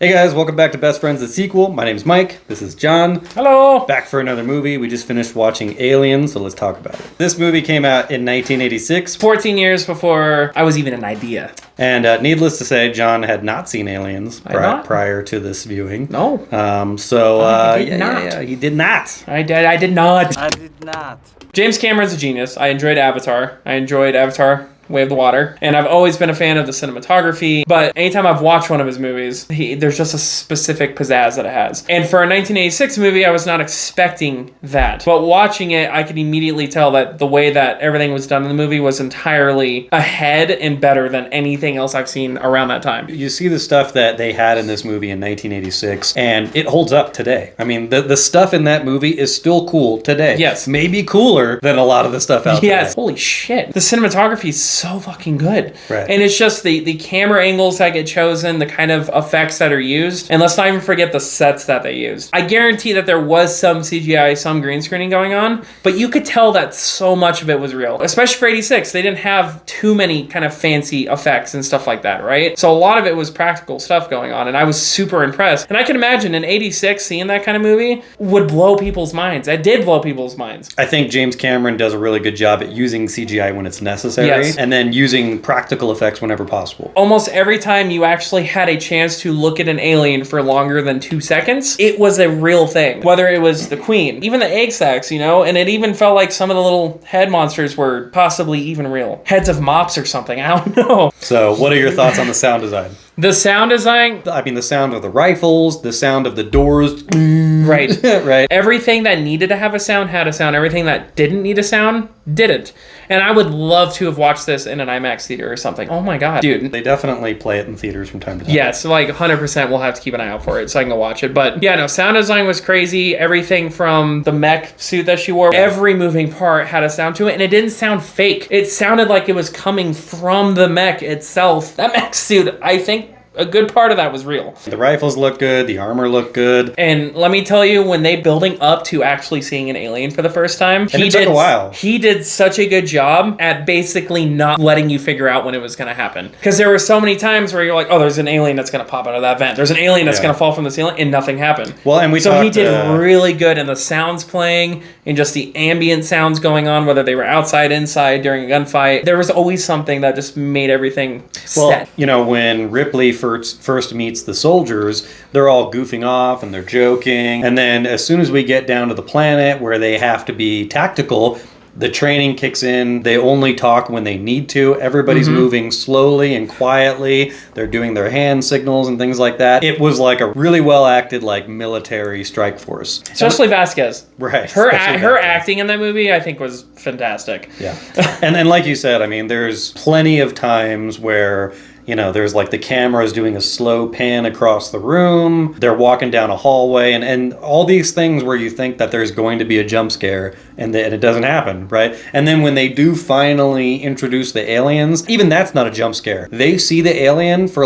Hey guys, welcome back to Best Friends the Sequel. My name's Mike. This is John. Hello. Back for another movie. We just finished watching Alien, so let's talk about it. This movie came out in 1986. 14 years before I was even an idea. And needless to say, John had not seen Aliens prior to this viewing. No. He did not. I did not. James Cameron's a genius. I enjoyed Avatar. Way of the Water. And I've always been a fan of the cinematography, but anytime I've watched one of his movies, there's just a specific pizzazz that it has. And for a 1986 movie, I was not expecting that. But watching it, I could immediately tell that the way that everything was done in the movie was entirely ahead and better than anything else I've seen around that time. You see the stuff that they had in this movie in 1986, and it holds up today. I mean, the stuff in that movie is still cool today. Yes. Maybe cooler than a lot of the stuff out there. Yes. Holy shit. The cinematography is so fucking good. Right. And it's just the camera angles that get chosen, the kind of effects that are used, and let's not even forget the sets that they used. I guarantee that there was some CGI, some green screening going on, but you could tell that so much of it was real. Especially for 86, they didn't have too many kind of fancy effects and stuff like that, right? So a lot of it was practical stuff going on, and I was super impressed. And I can imagine in 86, seeing that kind of movie would blow people's minds. It did blow people's minds. I think James Cameron does a really good job at using CGI when it's necessary. Yes. And then using practical effects whenever possible. Almost every time you actually had a chance to look at an alien for longer than 2 seconds, it was a real thing. Whether it was the queen, even the egg sacs, and it even felt like some of the little head monsters were possibly even real. Heads of mops or something, I don't know. So what are your thoughts on the sound design? The sound design? I mean, the sound of the rifles, the sound of the doors. Right. Right. Everything that needed to have a sound had a sound. Everything that didn't need a sound didn't. And I would love to have watched this in an IMAX theater or something. Oh my god, dude. They definitely play it in theaters from time to time. Yes, like 100% we'll have to keep an eye out for it so I can go watch it. But yeah, no, sound design was crazy. Everything from the mech suit that she wore, every moving part had a sound to it, and it didn't sound fake. It sounded like it was coming from the mech itself. That mech suit, I think a good part of that was real. The rifles look good. The armor looked good. And let me tell you, when they building up to actually seeing an alien for the first time, it took a while. He did such a good job at basically not letting you figure out when it was going to happen. Because there were so many times where you're like, oh, there's an alien that's going to pop out of that vent. There's an alien that's going to fall from the ceiling, and nothing happened. Well, and he did really good, and the sounds playing and just the ambient sounds going on, whether they were outside, inside, during a gunfight. There was always something that just made everything set. When Ripley first meets the soldiers, they're all goofing off and they're joking. And then as soon as we get down to the planet where they have to be tactical, the training kicks in. They only talk when they need to. Everybody's moving slowly and quietly. They're doing their hand signals and things like that. It was like a really well acted military strike force. Especially Vasquez. Right. Her acting in that movie, I think, was fantastic. Yeah. And then like you said, I mean, there's plenty of times where there's the camera's doing a slow pan across the room. They're walking down a hallway and all these things where you think that there's going to be a jump scare and it doesn't happen, right? And then when they do finally introduce the aliens, even that's not a jump scare. They see the alien for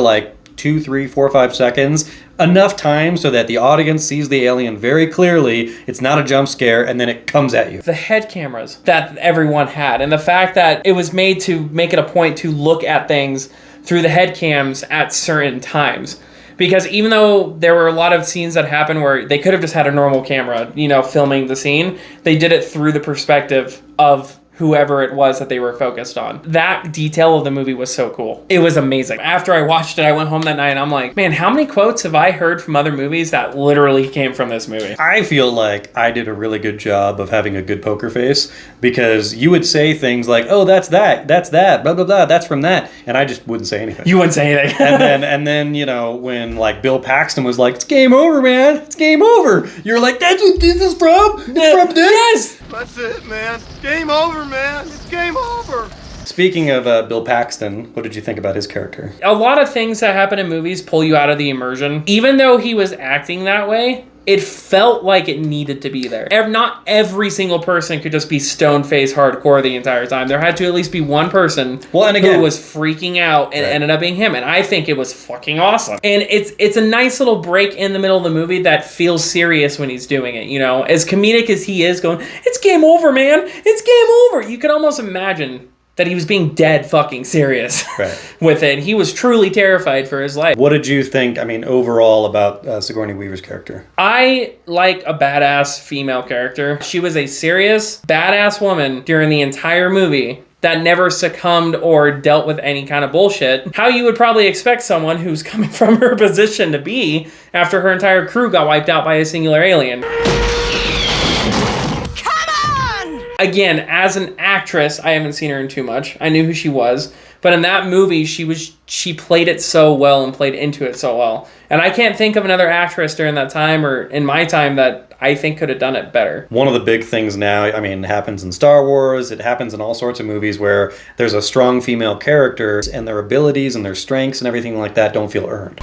2, 3, 4, 5 seconds, enough time so that the audience sees the alien very clearly. It's not a jump scare, and then it comes at you. The head cameras that everyone had, and the fact that it was made to make it a point to look at things through the head cams at certain times. Because even though there were a lot of scenes that happened where they could have just had a normal camera, filming the scene, they did it through the perspective of whoever it was that they were focused on. That detail of the movie was so cool. It was amazing. After I watched it, I went home that night and I'm like, man, how many quotes have I heard from other movies that literally came from this movie? I feel like I did a really good job of having a good poker face, because you would say things like, oh, that's that, blah, blah, blah, that's from that. And I just wouldn't say anything. You wouldn't say anything. and then, when Bill Paxton was like, it's game over, man. It's game over. You're like, that's what this is from? It's from this? Yes! That's it, man. It's game over, man. It's game over. Speaking of Bill Paxton, what did you think about his character? A lot of things that happen in movies pull you out of the immersion. Even though he was acting that way, it felt like it needed to be there. Not every single person could just be stone-faced hardcore the entire time. There had to at least be one person who was freaking out and ended up being him. And I think it was fucking awesome. And it's a nice little break in the middle of the movie that feels serious when he's doing it. As comedic as he is going, it's game over, man. It's game over. You can almost imagine that he was being dead fucking serious Right. with it. He was truly terrified for his life. What did you think, I mean, overall about Sigourney Weaver's character? I like a badass female character. She was a serious, badass woman during the entire movie that never succumbed or dealt with any kind of bullshit. How you would probably expect someone who's coming from her position to be after her entire crew got wiped out by a singular alien. Again, as an actress, I haven't seen her in too much. I knew who she was. But in that movie, she played it so well and played into it so well. And I can't think of another actress during that time or in my time that I think could have done it better. One of the big things now, I mean, it happens in Star Wars, it happens in all sorts of movies where there's a strong female character and their abilities and their strengths and everything like that don't feel earned.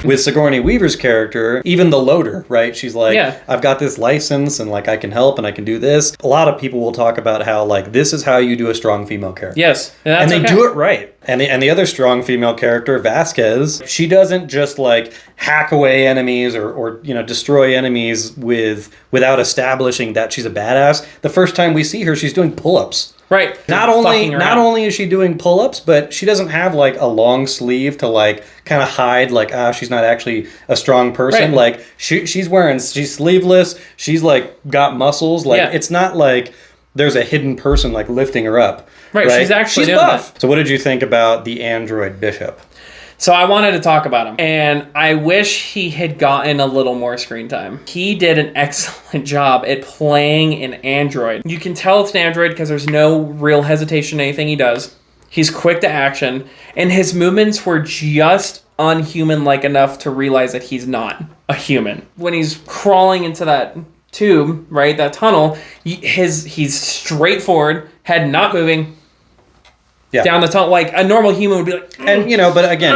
With Sigourney Weaver's character, even the loader, right? She's like, I've got this license and like I can help and I can do this. A lot of people will talk about how like this is how you do a strong female character. Yes. And they do it right. And the other strong female character, Vasquez, she doesn't just like hack away enemies or you know, destroy enemies without establishing that she's a badass. The first time we see her, she's doing pull-ups. Right. Not only is she doing pull-ups, but she doesn't have like a long sleeve to like kind of hide like she's not actually a strong person. Right. Like she's sleeveless. She's like got muscles. Like it's not like there's a hidden person like lifting her up. Right. She's actually doing buff. that. So what did you think about the android Bishop? So I wanted to talk about him, and I wish he had gotten a little more screen time. He did an excellent job at playing an android. You can tell it's an android because there's no real hesitation in anything he does. He's quick to action, and his movements were just unhuman-like enough to realize that he's not a when he's crawling into that tube, right, that tunnel, he's straightforward, head not moving, down the tunnel, like a normal human would be like, and you know, but again,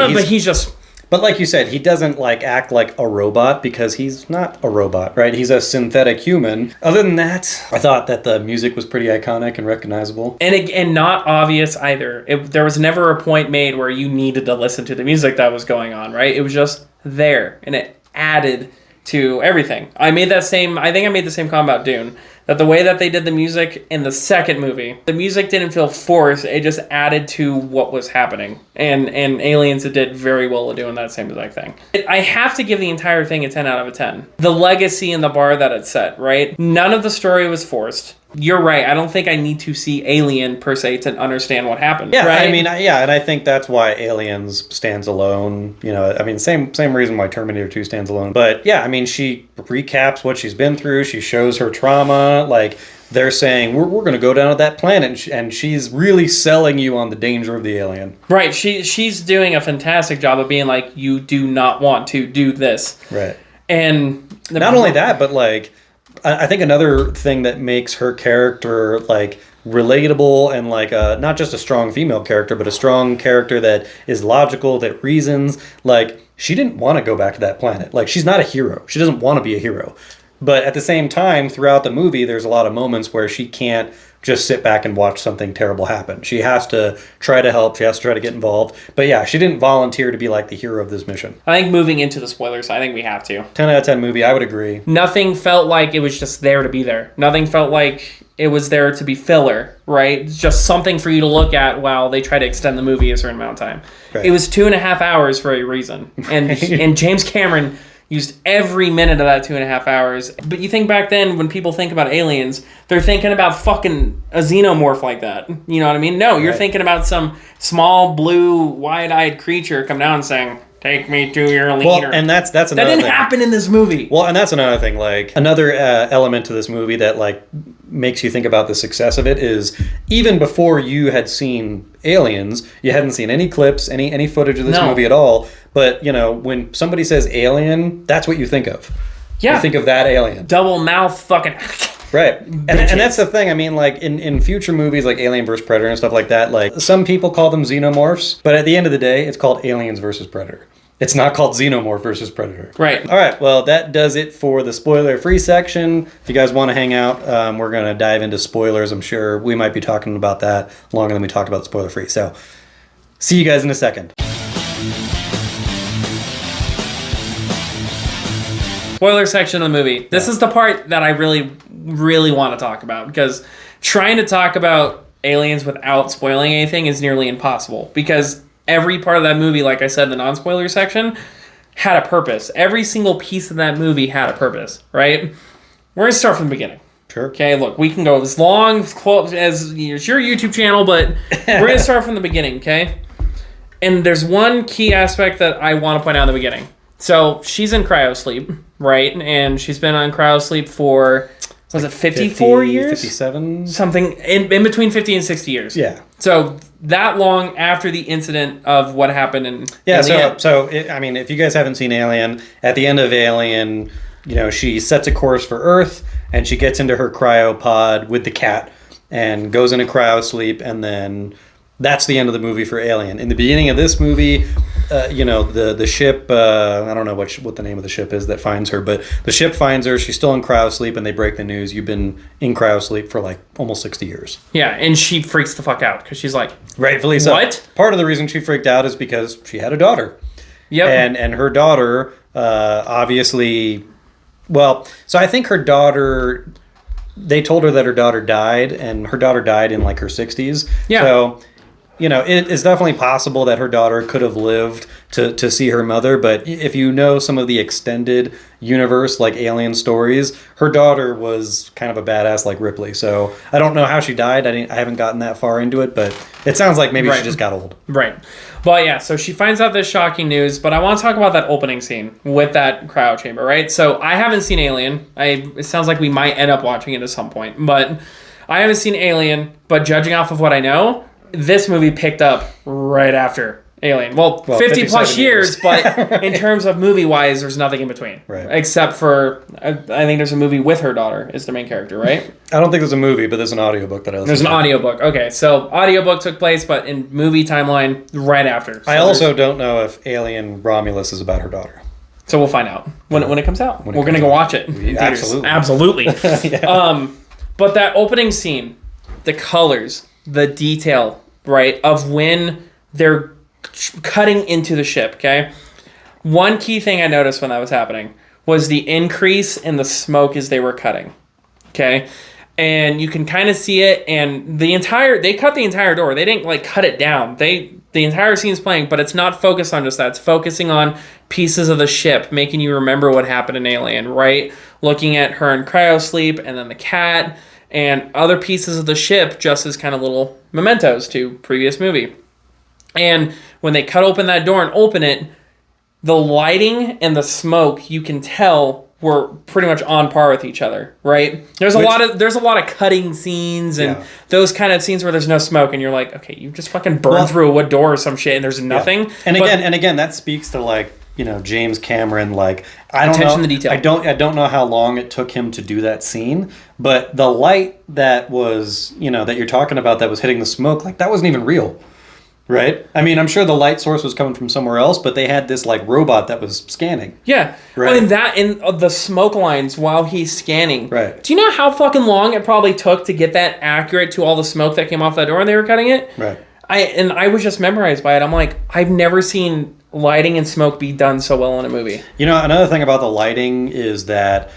but like you said, he doesn't like act like a robot because he's not a robot, right? He's a synthetic human. Other than that, I thought that the music was pretty iconic and recognizable. And not obvious either. There was never a point made where you needed to listen to the music that was going on, right? It was just there, and it added to everything. I think I made the same comment about Dune. That the way that they did the music in the second movie, the music didn't feel forced. It just added to what was happening. And Aliens did very well at doing that same exact thing. I have to give the entire thing a 10 out of a 10. The legacy and the bar that it set, right? None of the story was forced. You're right. I don't think I need to see Alien per se to understand what happened. Yeah, right? I mean, and I think that's why Aliens stands alone. You know, I mean, same reason why Terminator 2 stands alone. But yeah, I mean, she recaps what she's been through. She shows her trauma. Like, they're saying, we're going to go down to that planet. And she's really selling you on the danger of the alien. Right. She's doing a fantastic job of being like, you do not want to do this. Right. And not only that, but like, I think another thing that makes her character like relatable and like not just a strong female character, but a strong character that is logical, that reasons. Like, she didn't want to go back to that planet. Like, she's not a hero. She doesn't want to be a hero. But at the same time, throughout the movie, there's a lot of moments where she can't just sit back and watch something terrible happen. She has to try to help. She has to try to get involved. But yeah, she didn't volunteer to be like the hero of this mission. I think moving into the spoilers, I think we have to. 10 out of 10 movie, I would agree. Nothing felt like it was just there to be there. Nothing felt like it was there to be filler, right? It's just something for you to look at while they try to extend the movie a certain amount of time. Right. It was 2.5 hours for a reason. And James Cameron used every minute of that 2.5 hours. But you think back then, when people think about aliens, they're thinking about fucking a xenomorph like that. You know what I mean? No, you're thinking about some small, blue, wide-eyed creature come down and saying, take me to your leader. Well, and that's another thing. That didn't happen in this movie. Well, and that's another thing. Like, another element to this movie that, like, makes you think about the success of it is even before you had seen Aliens, you hadn't seen any clips, any footage of this movie at all. But, you know, when somebody says alien, that's what you think of. Yeah. You think of that alien. Double mouth fucking... Right. And that's the thing. I mean, like, in future movies like Alien vs. Predator and stuff like that, like, some people call them xenomorphs, but at the end of the day, it's called Aliens vs. Predator. It's not called Xenomorph versus Predator. Right. All right. Well, that does it for the spoiler-free section. If you guys want to hang out, we're going to dive into spoilers. I'm sure we might be talking about that longer than we talked about the spoiler-free. So, see you guys in a second. Spoiler section of the movie. This is the part that I really really want to talk about, because trying to talk about aliens without spoiling anything is nearly impossible, because every part of that movie, like I said in the non-spoiler section, had a purpose. Every single piece of that movie had a purpose, right? We're going to start from the beginning. Sure. Okay, look, we can go as long as it's your YouTube channel, but we're going to start from the beginning, okay? And there's one key aspect that I want to point out in the beginning. So she's in cryosleep, right? And she's been on cryosleep for, was it 54 years? 57? Something in between 50 and 60 years. Yeah. So that long after the incident of what happened in Alien. I mean, if you guys haven't seen Alien, at the end of Alien, you know, she sets a course for Earth, and she gets into her cryopod with the cat and goes into cryosleep, and then that's the end of the movie for Alien. In the beginning of this movie, you know, the ship, I don't know what the name of the ship is that finds her, but the ship finds her, she's still in cryosleep, and they break the news, you've been in cryosleep for like almost 60 years. Yeah, and she freaks the fuck out, because she's like... Rightfully so. What? Part of the reason she freaked out is because she had a daughter. Yep. And her daughter, obviously... Well, so I think her daughter... They told her that her daughter died, and her daughter died in like her 60s. Yeah. So... You know, it is definitely possible that her daughter could have lived to see her mother, but if you know some of the extended universe, like Alien stories, her daughter was kind of a badass like Ripley. So I don't know how she died. I haven't gotten that far into it, but it sounds like maybe she just got old. Right. But yeah, so she finds out this shocking news, but I want to talk about that opening scene with that cryo chamber, right? So I haven't seen Alien. It sounds like we might end up watching it at some point, but I haven't seen Alien, but judging off of what I know, this movie picked up right after Alien. Well 50 plus years, but right. In terms of movie-wise, there's nothing in between. Right. Except for, I think there's a movie with her daughter is the main character, right? I don't think there's a movie, but there's an audiobook that I listened to. There's an audiobook. Okay, so audiobook took place, but in movie timeline, right after. So I also don't know if Alien Romulus is about her daughter. So we'll find out when it comes out. We're going to go watch it. Absolutely. Yeah. But that opening scene, the colors... the detail, right, of when they're cutting into the ship, okay? One key thing I noticed when that was happening was the increase in the smoke as they were cutting, okay? And you can kind of see it, and they cut the entire door. They didn't, like, cut it down. The entire scene's playing, but it's not focused on just that. It's focusing on pieces of the ship, making you remember what happened in Alien, right? Looking at her in cryosleep, and then the cat... and other pieces of the ship just as kind of little mementos to previous movie. And when they cut open that door and open it, the lighting and the smoke, you can tell, were pretty much on par with each other, right? There's a lot of cutting scenes and those kind of scenes where there's no smoke, and you're like, okay, you just fucking burned through a wood door or some shit, and there's nothing. Yeah. And again, that speaks to like, you know, James Cameron, like, attention to detail. I don't know how long it took him to do that scene, but the light that was, you know, that you're talking about that was hitting the smoke, like, that wasn't even real, right? I mean, I'm sure the light source was coming from somewhere else, but they had this, like, robot that was scanning. Yeah. Right. Well, in the smoke lines while he's scanning. Right. Do you know how fucking long it probably took to get that accurate to all the smoke that came off that door when they were cutting it? Right. I was just memorized by it. I'm like, I've never seen lighting and smoke be done so well in a movie. You know, another thing about the lighting is that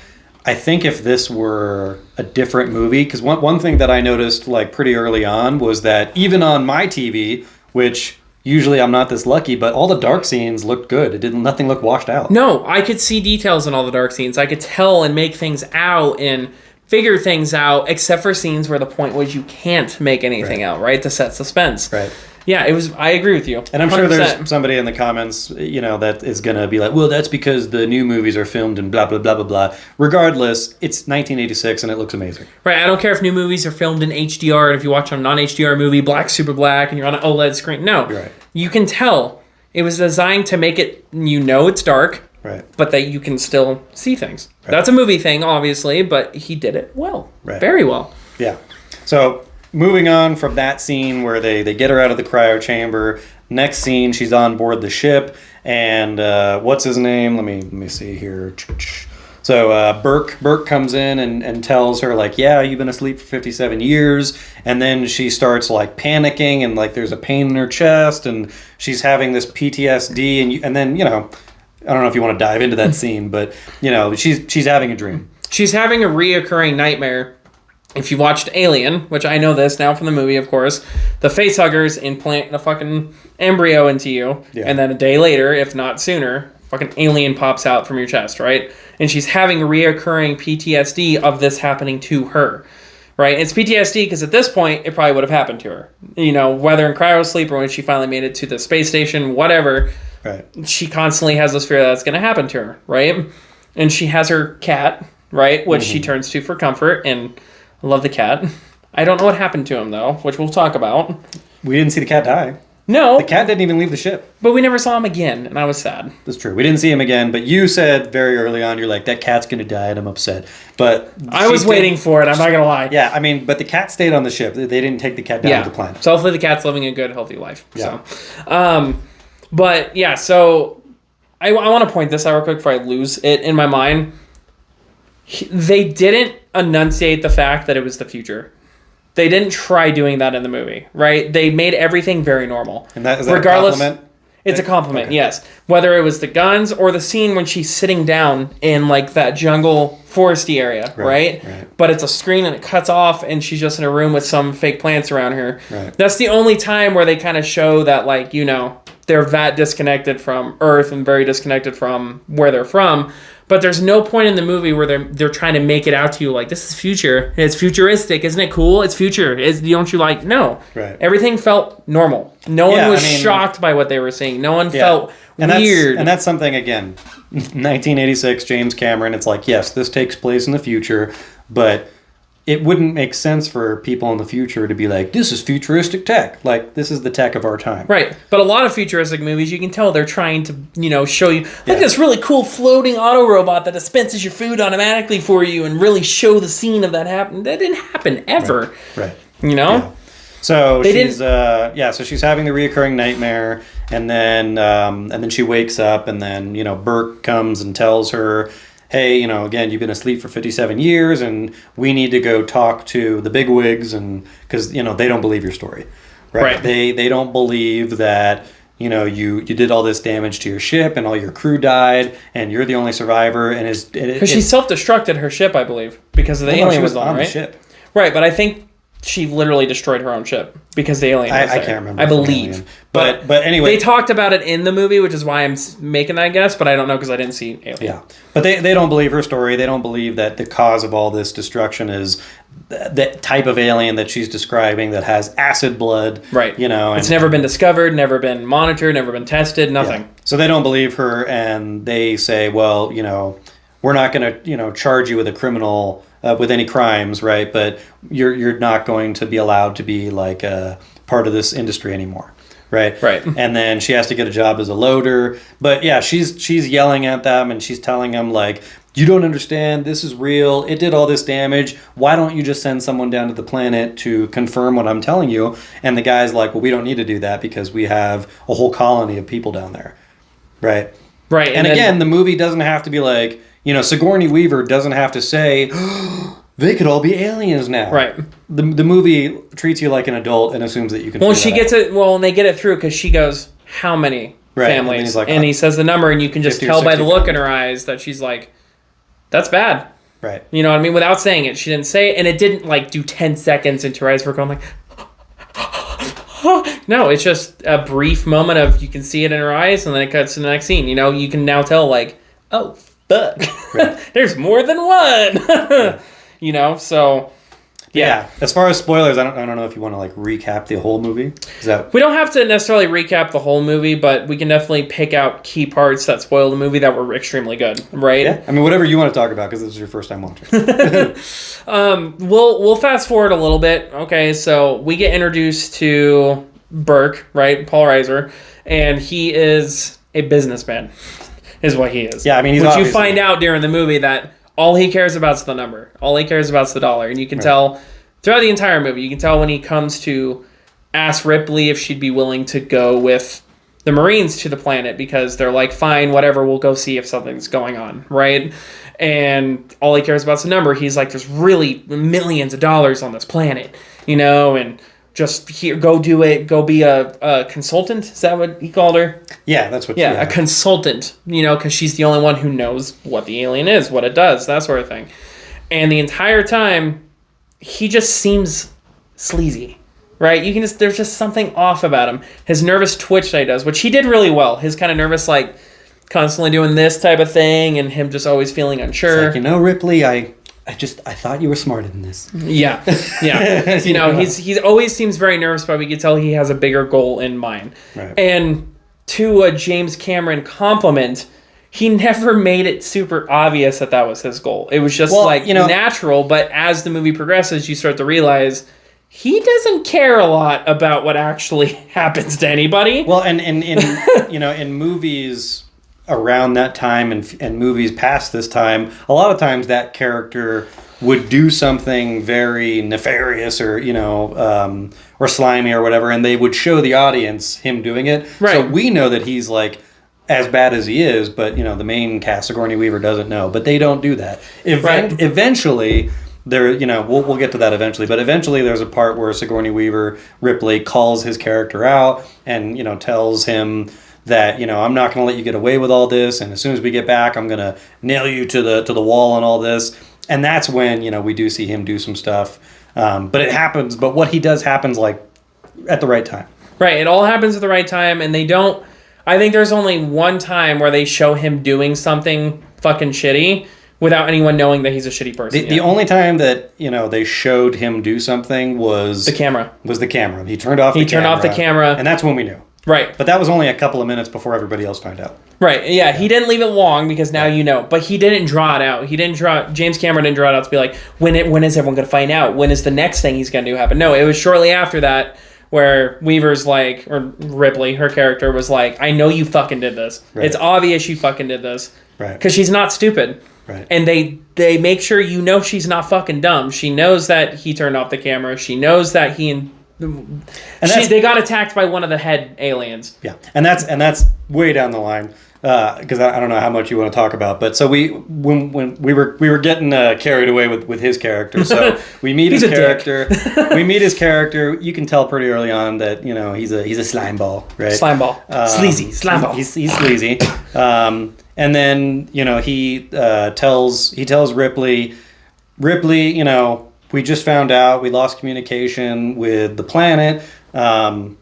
I think if this were a different movie, because one thing that I noticed like pretty early on was that even on my TV, which usually I'm not this lucky, but all the dark scenes looked good. Nothing looked washed out. No, I could see details in all the dark scenes. I could tell and make things out and figure things out, except for scenes where the point was you can't make anything out, right? To set suspense. Right. Yeah, it was. I agree with you. And I'm 100%. Sure there's somebody in the comments, you know, that is going to be like, well, that's because the new movies are filmed in blah, blah, blah, blah, blah. Regardless, it's 1986 and it looks amazing. Right. I don't care if new movies are filmed in HDR and if you watch a non-HDR movie, black, super black, and you're on an OLED screen. No. Right. You can tell it was designed to make it, you know, it's dark, right, but that you can still see things. Right. That's a movie thing, obviously, but he did it well. Right. Very well. Yeah. So... moving on from that scene where they get her out of the cryo chamber, next scene she's on board the ship, and what's his name? Let me see here. So Burke comes in and tells her like, yeah, you've been asleep for 57 years, and then she starts like panicking and like there's a pain in her chest and she's having this PTSD and then, you know, I don't know if you want to dive into that scene, but you know, she's having a dream. she's having a reoccurring nightmare. If you watched Alien, which I know this now from the movie, of course, the facehuggers implant a fucking embryo into you, and then a day later, if not sooner, fucking alien pops out from your chest, right? And she's having reoccurring PTSD of this happening to her, right? It's PTSD because at this point, it probably would have happened to her. You know, whether in cryosleep or when she finally made it to the space station, whatever, Right. she constantly has this fear that's going to happen to her, right? And she has her cat, right, which she turns to for comfort, and I love the cat. I don't know what happened to him, though, which we'll talk about. We didn't see the cat die. No. The cat didn't even leave the ship. But we never saw him again, and I was sad. That's true. We didn't see him again, but you said very early on, you're like, that cat's going to die, and I'm upset. But I was waiting for it, I'm not going to lie. Yeah, I mean, but the cat stayed on the ship. They didn't take the cat down to the planet. So hopefully the cat's living a good, healthy life. Yeah. So, but, yeah, so I want to point this out real quick before I lose it in my mind. They didn't enunciate the fact that it was the future. They didn't try doing that in the movie, right? They made everything very normal. And is that regardless, a compliment? It's a compliment, okay. Yes. Whether it was the guns or the scene when she's sitting down in like that jungle foresty area, right? But it's a screen and it cuts off and she's just in a room with some fake plants around her. Right. That's the only time where they kind of show that, like, you know, they're that disconnected from Earth and very disconnected from where they're from. But there's no point in the movie where they're trying to make it out to you like, this is future. It's futuristic. Isn't it cool? It's future. Don't you like? No. Right. Everything felt normal. No one was shocked by what they were seeing. No one felt weird. And that's something, again, 1986, James Cameron, it's like, yes, this takes place in the future, but it wouldn't make sense for people in the future to be like, this is futuristic tech. Like, this is the tech of our time. Right. But a lot of futuristic movies, you can tell they're trying to, you know, show you, like this really cool floating auto robot that dispenses your food automatically for you and really show the scene of that happen. That didn't happen ever. Right. You know? Yeah. So so she's having the reoccurring nightmare, and then she wakes up, and then, you know, Burke comes and tells her, hey, you know, again, you've been asleep for 57 years, and we need to go talk to the bigwigs, and because, you know, they don't believe your story, right? They don't believe that, you know, you did all this damage to your ship, and all your crew died, and you're the only survivor, and because she self-destructed her ship, I believe, because the alien was on, right? The ship. Right, but I think she literally destroyed her own ship because the alien was there. I can't remember. I believe. But anyway. They talked about it in the movie, which is why I'm making that guess, but I don't know because I didn't see Alien. Yeah. But they don't believe her story. They don't believe that the cause of all this destruction is that type of alien that she's describing that has acid blood. Right. You know. It's never been discovered, never been monitored, never been tested, nothing. Yeah. So they don't believe her, and they say, well, you know, we're not going to, you know, charge you with a criminal... with any crimes, right? But you're not going to be allowed to be like a part of this industry anymore, right? Right. And then she has to get a job as a loader. But yeah, she's yelling at them, and she's telling them like, you don't understand. This is real. It did all this damage. Why don't you just send someone down to the planet to confirm what I'm telling you? And the guy's like, well, we don't need to do that because we have a whole colony of people down there, right? Right. And again, the movie doesn't have to be like, you know, Sigourney Weaver doesn't have to say, they could all be aliens now. Right. The movie treats you like an adult and assumes that you can. Well, she gets it. Well, and they get it through because she goes, "How many families?" And he says the number, and you can just tell by the look in her eyes that she's like, "That's bad." Right. You know what I mean? Without saying it, she didn't say it, and it didn't like do 10 seconds into her eyes for going like. No, it's just a brief moment of you can see it in her eyes, and then it cuts to the next scene. You know, you can now tell like, oh. Fuck. Right. There's more than one. Yeah. You know, so yeah. As far as spoilers, I don't know if you want to like recap the whole movie. We don't have to necessarily recap the whole movie, but we can definitely pick out key parts that spoil the movie that were extremely good, right? Yeah. I mean, whatever you want to talk about because this is your first time watching. We'll fast forward a little bit. Okay, so we get introduced to Burke, right? Paul Reiser, and he is a businessman. Is what he is. Yeah, I mean, which you find out during the movie that all he cares about is the number. All he cares about is the dollar. And you can tell throughout the entire movie, you can tell when he comes to ask Ripley if she'd be willing to go with the Marines to the planet because they're like, fine, whatever, we'll go see if something's going on, right? And all he cares about is the number. He's like, there's really millions of dollars on this planet, you know, and just here, go do it. Go be a consultant. Is that what he called her? Yeah, that's what. Yeah, a consultant. You know, because she's the only one who knows what the alien is, what it does, that sort of thing. And the entire time, he just seems sleazy, right? There's just something off about him. His nervous twitch that he does, which he did really well. His kind of nervous, like, constantly doing this type of thing, and him just always feeling unsure. It's like, Ripley, I thought you were smarter than this. Yeah. He always seems very nervous, but we can tell he has a bigger goal in mind. Right. And to a James Cameron compliment, he never made it super obvious that was his goal. It was just natural, but as the movie progresses, you start to realize he doesn't care a lot about what actually happens to anybody. Well, and in movies around that time and movies past this time, a lot of times that character would do something very nefarious or or slimy or whatever, and they would show the audience him doing it. Right. So we know that he's like as bad as he is, but the main cast, Sigourney Weaver, doesn't know. But they don't do that. Eventually, there, we'll get to that eventually. But eventually, there's a part where Sigourney Weaver, Ripley, calls his character out and tells him that I'm not going to let you get away with all this, and as soon as we get back, I'm going to nail you to the wall and all this. And that's when we do see him do some stuff. But it happens. But what he does happens like at the right time. Right. It all happens at the right time, and they don't. I think there's only one time where they show him doing something fucking shitty without anyone knowing that he's a shitty person. The only time that they showed him do something was the camera. He turned off the camera, and that's when we knew. Right. But that was only a couple of minutes before everybody else found out. Right. Yeah. He didn't leave it long because now you know. But he didn't draw it out. James Cameron didn't draw it out to be like, when is everyone going to find out? When is the next thing he's going to do happen? No, it was shortly after that where Weaver's like, or Ripley, her character, was like, I know you fucking did this. Right. It's obvious you fucking did this. Right. Because she's not stupid. Right. And they make sure she's not fucking dumb. She knows that he turned off the camera. She knows that they got attacked by one of the head aliens. Yeah, and that's way down the line because I don't know how much you want to talk about. But so when we were getting carried away with his character. So we meet his character. We meet his character. You can tell pretty early on that he's a slime ball, right? Slime ball, sleazy slime ball. He's sleazy. And then he tells Ripley, we just found out we lost communication with the planet, and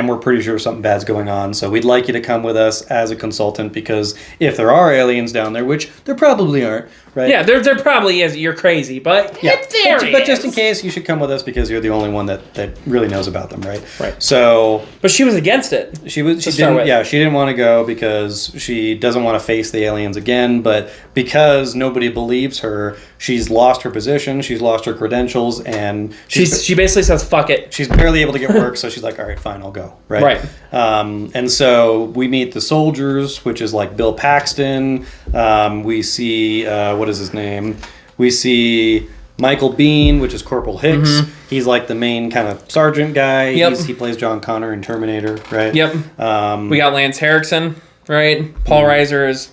we're pretty sure something bad's going on. So we'd like you to come with us as a consultant because if there are aliens down there, which there probably aren't, right? Yeah, there probably is. You're crazy, but but just in case, you should come with us because you're the only one that really knows about them, right? Right. So, but she was against it. She didn't want to go because she doesn't want to face the aliens again. But because nobody believes her, she's lost her position, she's lost her credentials, and she basically says fuck it. She's barely able to get work, so she's like, all right, fine, I'll go. Right. And so we meet the soldiers, which is like Bill Paxton. We see what is his name? We see Michael Biehn, which is Corporal Hicks. Mm-hmm. He's like the main kind of sergeant guy. Yep. He plays John Connor in Terminator, right? Yep. We got Lance Henriksen, right? Paul Reiser is,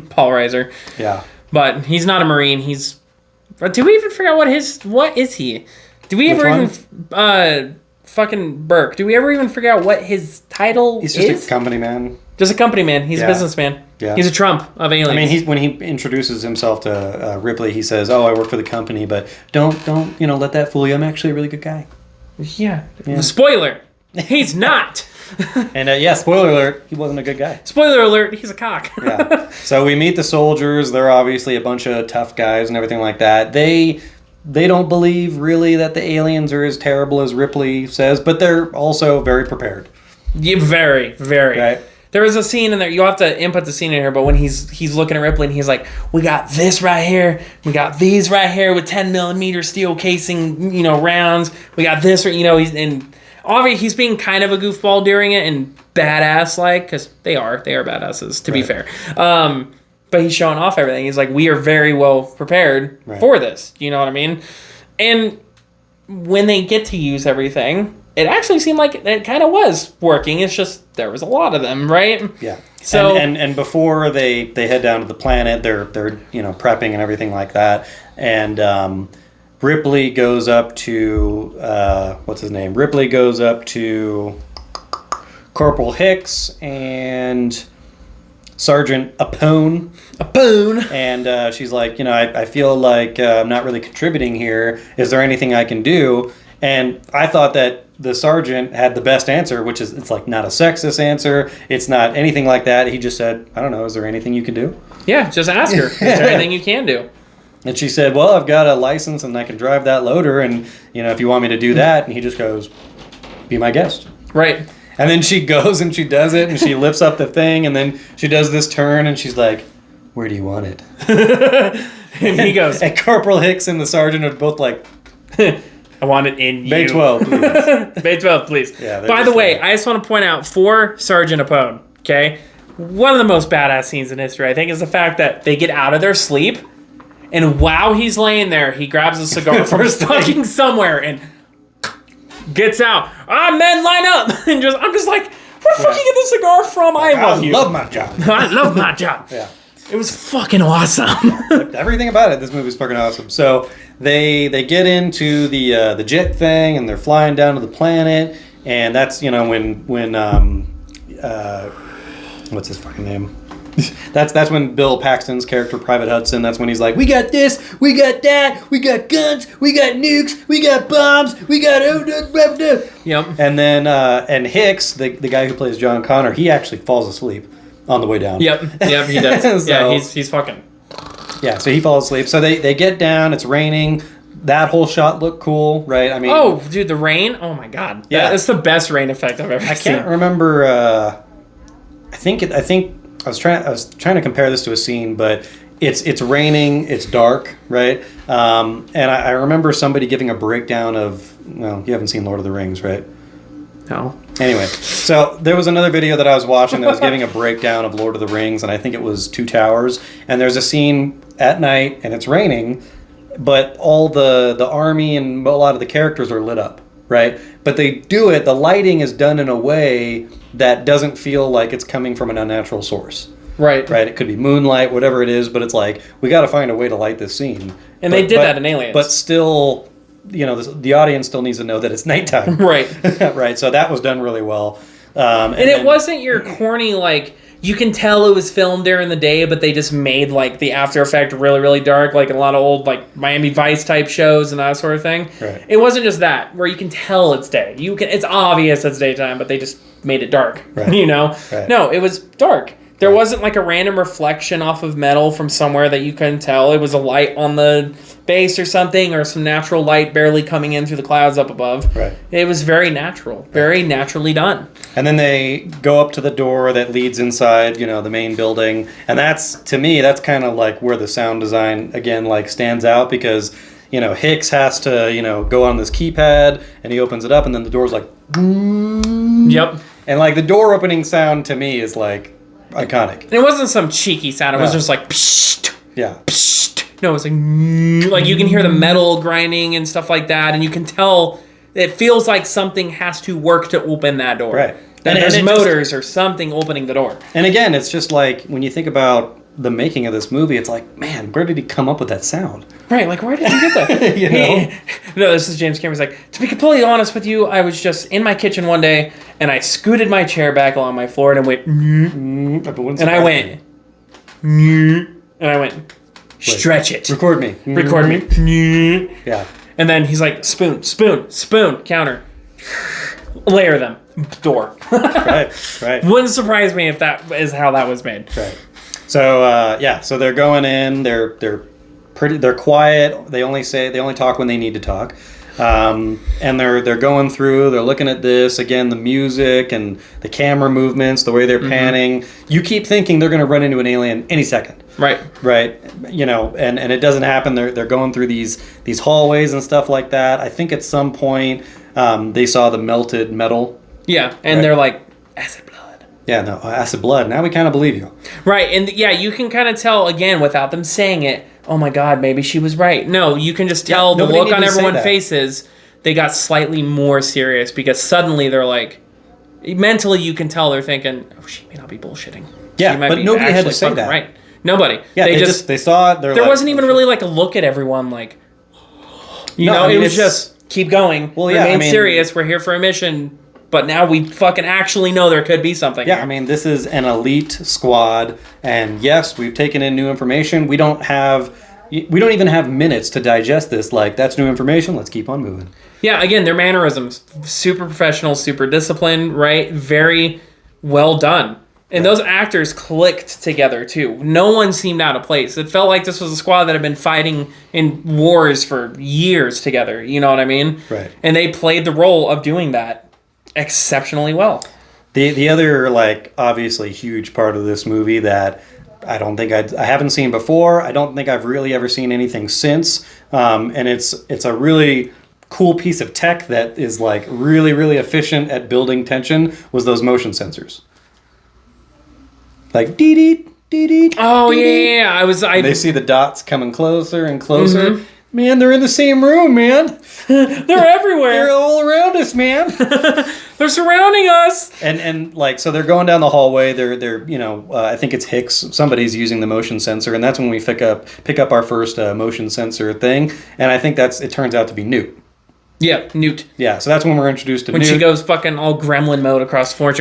Paul Reiser. Yeah. But he's not a Marine. Do we even figure out what is he? Do we ever even fucking Burke? Do we ever even figure out what his title is? He's just a company man. Just a company man. He's a businessman. Yeah. He's a Trump of aliens. I mean, when he introduces himself to Ripley, he says, "Oh, I work for the company, but don't let that fool you. I'm actually a really good guy." Yeah. Spoiler. He's not. And spoiler alert, he wasn't a good guy. Spoiler alert, he's a cock. Yeah. So we meet the soldiers. They're obviously a bunch of tough guys and everything like that. They don't believe really that the aliens are as terrible as Ripley says, but they're also very prepared. Yeah, very, very. Right. There was a scene in there. You have to input the scene in here, but when he's looking at Ripley and he's like, "We got this right here. We got these right here with 10mm steel casing, rounds. We got this, and obviously he's being kind of a goofball during it and badass like because they are badasses to be fair. But he's showing off everything. He's like, "We are very well prepared for this." You know what I mean? And when they get to use everything, it actually seemed like it kind of was working. It's just there was a lot of them, right? Yeah. So and before they head down to the planet, they're prepping and everything like that. And Ripley goes up to what's his name? Ripley goes up to Corporal Hicks and Sergeant Apone. Apone. And she's like, I feel like I'm not really contributing here. Is there anything I can do? And I thought that the sergeant had the best answer, which is it's like not a sexist answer. It's not anything like that. He just said, I don't know, is there anything you can do? Yeah, just ask her. Is there anything you can do? And she said, well, I've got a license and I can drive that loader. And, if you want me to do that. And he just goes, be my guest. Right. And then she goes and she does it and she lifts up the thing and then she does this turn and she's like, where do you want it? And he goes. And Corporal Hicks and the sergeant are both like, I want it in you. Bay 12, please. Bay 12, please. Yeah, by the way, I just want to point out for Sergeant Apone, okay? One of the most badass scenes in history, I think, is the fact that they get out of their sleep and while he's laying there, he grabs a cigar from fucking somewhere and gets out. Men, line up! And I'm just like, where the fuck you get the cigar from? I love you. I love my job. I love my job. Yeah. It was fucking awesome. Everything about it, this movie's fucking awesome. So they get into the jet thing and they're flying down to the planet, and that's when what's his fucking name? That's when Bill Paxton's character, Private Hudson, that's when he's like, we got this, we got that, we got guns, we got nukes, we got bombs, we got... Yep. And then and Hicks, the guy who plays John Connor, he actually falls asleep on the way down. Yep, he does. So, yeah, he's fucking... Yeah, so he falls asleep. So they get down, it's raining. That whole shot looked cool, right? I mean... Oh, dude, the rain? Oh my god. Yeah. That's the best rain effect I've ever seen. I can't remember... I think I was trying to compare this to a scene, but it's raining, it's dark, right? And I remember somebody giving a breakdown of... Well, you haven't seen Lord of the Rings, right? No. Anyway, so there was another video that I was watching that was giving a breakdown of Lord of the Rings, and I think it was Two Towers. And there's a scene at night, and it's raining, but all the army and a lot of the characters are lit up, right? But they do it, the lighting is done in a way that doesn't feel like it's coming from an unnatural source. Right. Right? It could be moonlight, whatever it is, but it's like, we got to find a way to light this scene. And they did that in Aliens. But still... the audience still needs to know that it's nighttime. Right. Right. So that was done really well. And it wasn't your corny, like, you can tell it was filmed during the day, but they just made, like, the after effect really, really dark, like in a lot of old, like, Miami Vice type shows and that sort of thing. Right. It wasn't just that, where you can tell it's day. It's obvious it's daytime, but they just made it dark. Right. Right. No, it was dark. There wasn't like a random reflection off of metal from somewhere that you couldn't tell. It was a light on the base or something, or some natural light barely coming in through the clouds up above. Right. It was very natural, very naturally done. And then they go up to the door that leads inside, the main building. And to me, that's kind of like where the sound design, again, like stands out because, Hicks has to, go on this keypad and he opens it up and then the door's like... Yep. And like the door opening sound to me is like... iconic. And it wasn't some cheeky sound. It was just like psst. Yeah. Psst. No, it was like you can hear the metal grinding and stuff like that, and you can tell it feels like something has to work to open that door. Right. And there's motors or something opening the door. And again, it's just like when you think about the making of this movie, it's like, man, where did he come up with that sound? Right, like where did you get that? No, this is James Cameron's like, to be completely honest with you, I was just in my kitchen one day and I scooted my chair back along my floor and went, and I went, stretch it. Record me. Record me. Yeah. And then he's like, spoon, counter. Layer them. Door. Right. Wouldn't surprise me if that is how that was made. Right. So so they're going in. They're quiet. They only talk when they need to talk. And they're going through. They're looking at this again. The music and the camera movements, the way they're panning. You keep thinking they're going to run into an alien any second. Right. And it doesn't happen. They're going through these hallways and stuff like that. I think at some point they saw the melted metal. Yeah, and they're like, acid blood. Yeah, no, acid blood. Now we kind of believe you. Right, and yeah, you can kind of tell, again, without them saying it, oh my god, maybe she was right. No, you can just tell the look on everyone's faces, they got slightly more serious because suddenly they're like, mentally you can tell they're thinking, oh, she may not be bullshitting. Yeah, but nobody had to say that. Right. Nobody. Yeah, they saw it. There wasn't even really like a look at everyone like, it was just keep going. Well, remain serious. We're here for a mission. but now we fucking actually know there could be something. Yeah, here. I mean, this is an elite squad, and yes, we've taken in new information. We don't even have minutes to digest this. Like, that's new information. Let's keep on moving. Yeah, again, their mannerisms, super professional, super disciplined, right? Very well done. And those actors clicked together, too. No one seemed out of place. It felt like this was a squad that had been fighting in wars for years together. You know what I mean? Right. And they played the role of doing that exceptionally well. The other, like, obviously huge part of this movie that I don't think I haven't seen before. I don't think I've really ever seen anything since. And it's a really cool piece of tech that is, like, really, really efficient at building tension was those motion sensors. Like, dee-dee, dee-dee. Oh, yeah. They see the dots coming closer and closer. Mm-hmm. Man, they're in the same room, man. They're everywhere. They're all around us, man. They're surrounding us. And like, so they're going down the hallway. They're I think it's Hicks. Somebody's using the motion sensor, and that's when we pick up our first motion sensor thing. And I think it turns out to be Newt. Yeah, Newt. Yeah, so that's when we're introduced to When Newt. she goes fucking all gremlin mode across the floor.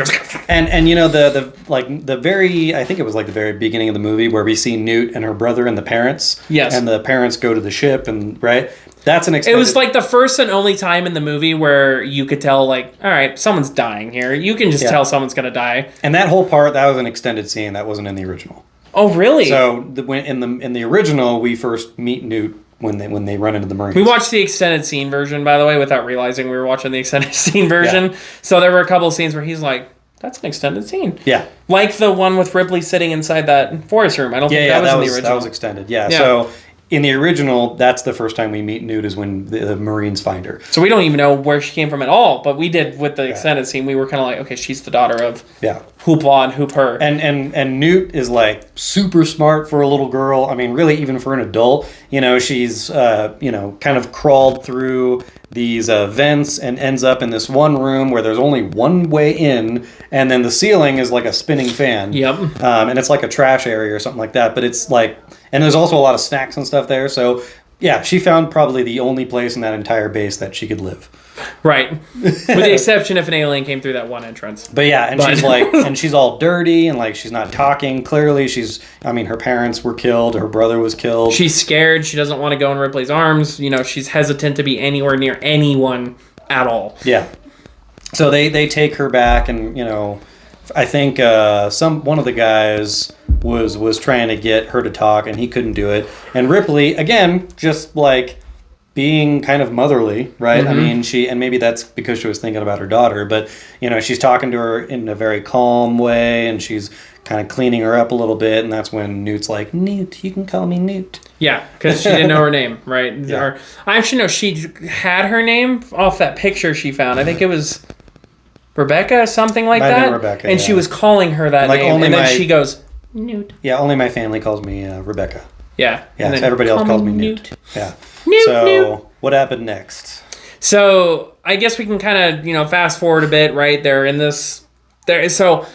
And you know, the very, I think it was like the very beginning of the movie where we see Newt and her brother and the parents. Yes. And the parents go to the ship, and right? That's an extended... It was like the first and only time in the movie where you could tell, like, all right, someone's dying here. You can just tell someone's going to die. And that whole part, that was an extended scene. That wasn't in the original. Oh, really? So in the original, we first meet Newt when they run into the Marines. We watched the extended scene version, by the way, without realizing we were watching the extended scene version. Yeah. So there were a couple of scenes where he's like, that's an extended scene. Yeah. Like the one with Ripley sitting inside that forest room. I don't think that was in the original. That was extended. Yeah. So in the original, that's the first time we meet Newt is when the Marines find her. So we don't even know where she came from at all, but we did with the extended scene. We were kind of like, okay, she's the daughter of Hoopla and Hoop Her. And Newt is like super smart for a little girl. I mean, really, even for an adult. You know, she's kind of crawled through these vents and ends up in this one room where there's only one way in, and then the ceiling is like a spinning fan. Yep. And it's like a trash area or something like that. But it's like, and there's also a lot of snacks and stuff there. So yeah, she found probably the only place in that entire base that she could live. Right. With the exception if an alien came through that one entrance. But yeah, and she's like, and she's all dirty and like she's not talking. Clearly her parents were killed, her brother was killed. She's scared, she doesn't want to go in Ripley's arms, you know, she's hesitant to be anywhere near anyone at all. Yeah. So they take her back, and you know, I think one of the guys was trying to get her to talk and he couldn't do it. And Ripley, again, just like being kind of motherly, right? Mm-hmm. I mean, and maybe that's because she was thinking about her daughter, but you know, she's talking to her in a very calm way, and she's kind of cleaning her up a little bit, and that's when Newt's like, Newt, you can call me Newt. Yeah, because she didn't know her name, right? Yeah. Or, I actually know she had her name off that picture she found. I think it was Rebecca, something like Might that. have been Rebecca, and she was calling her that like name, and then she goes, Newt. Yeah, only my family calls me Rebecca. Yeah. Yeah, so everybody else calls me Newt. Yeah. Newt. What happened next? So I guess we can kind of, fast forward a bit, right? They're in this. So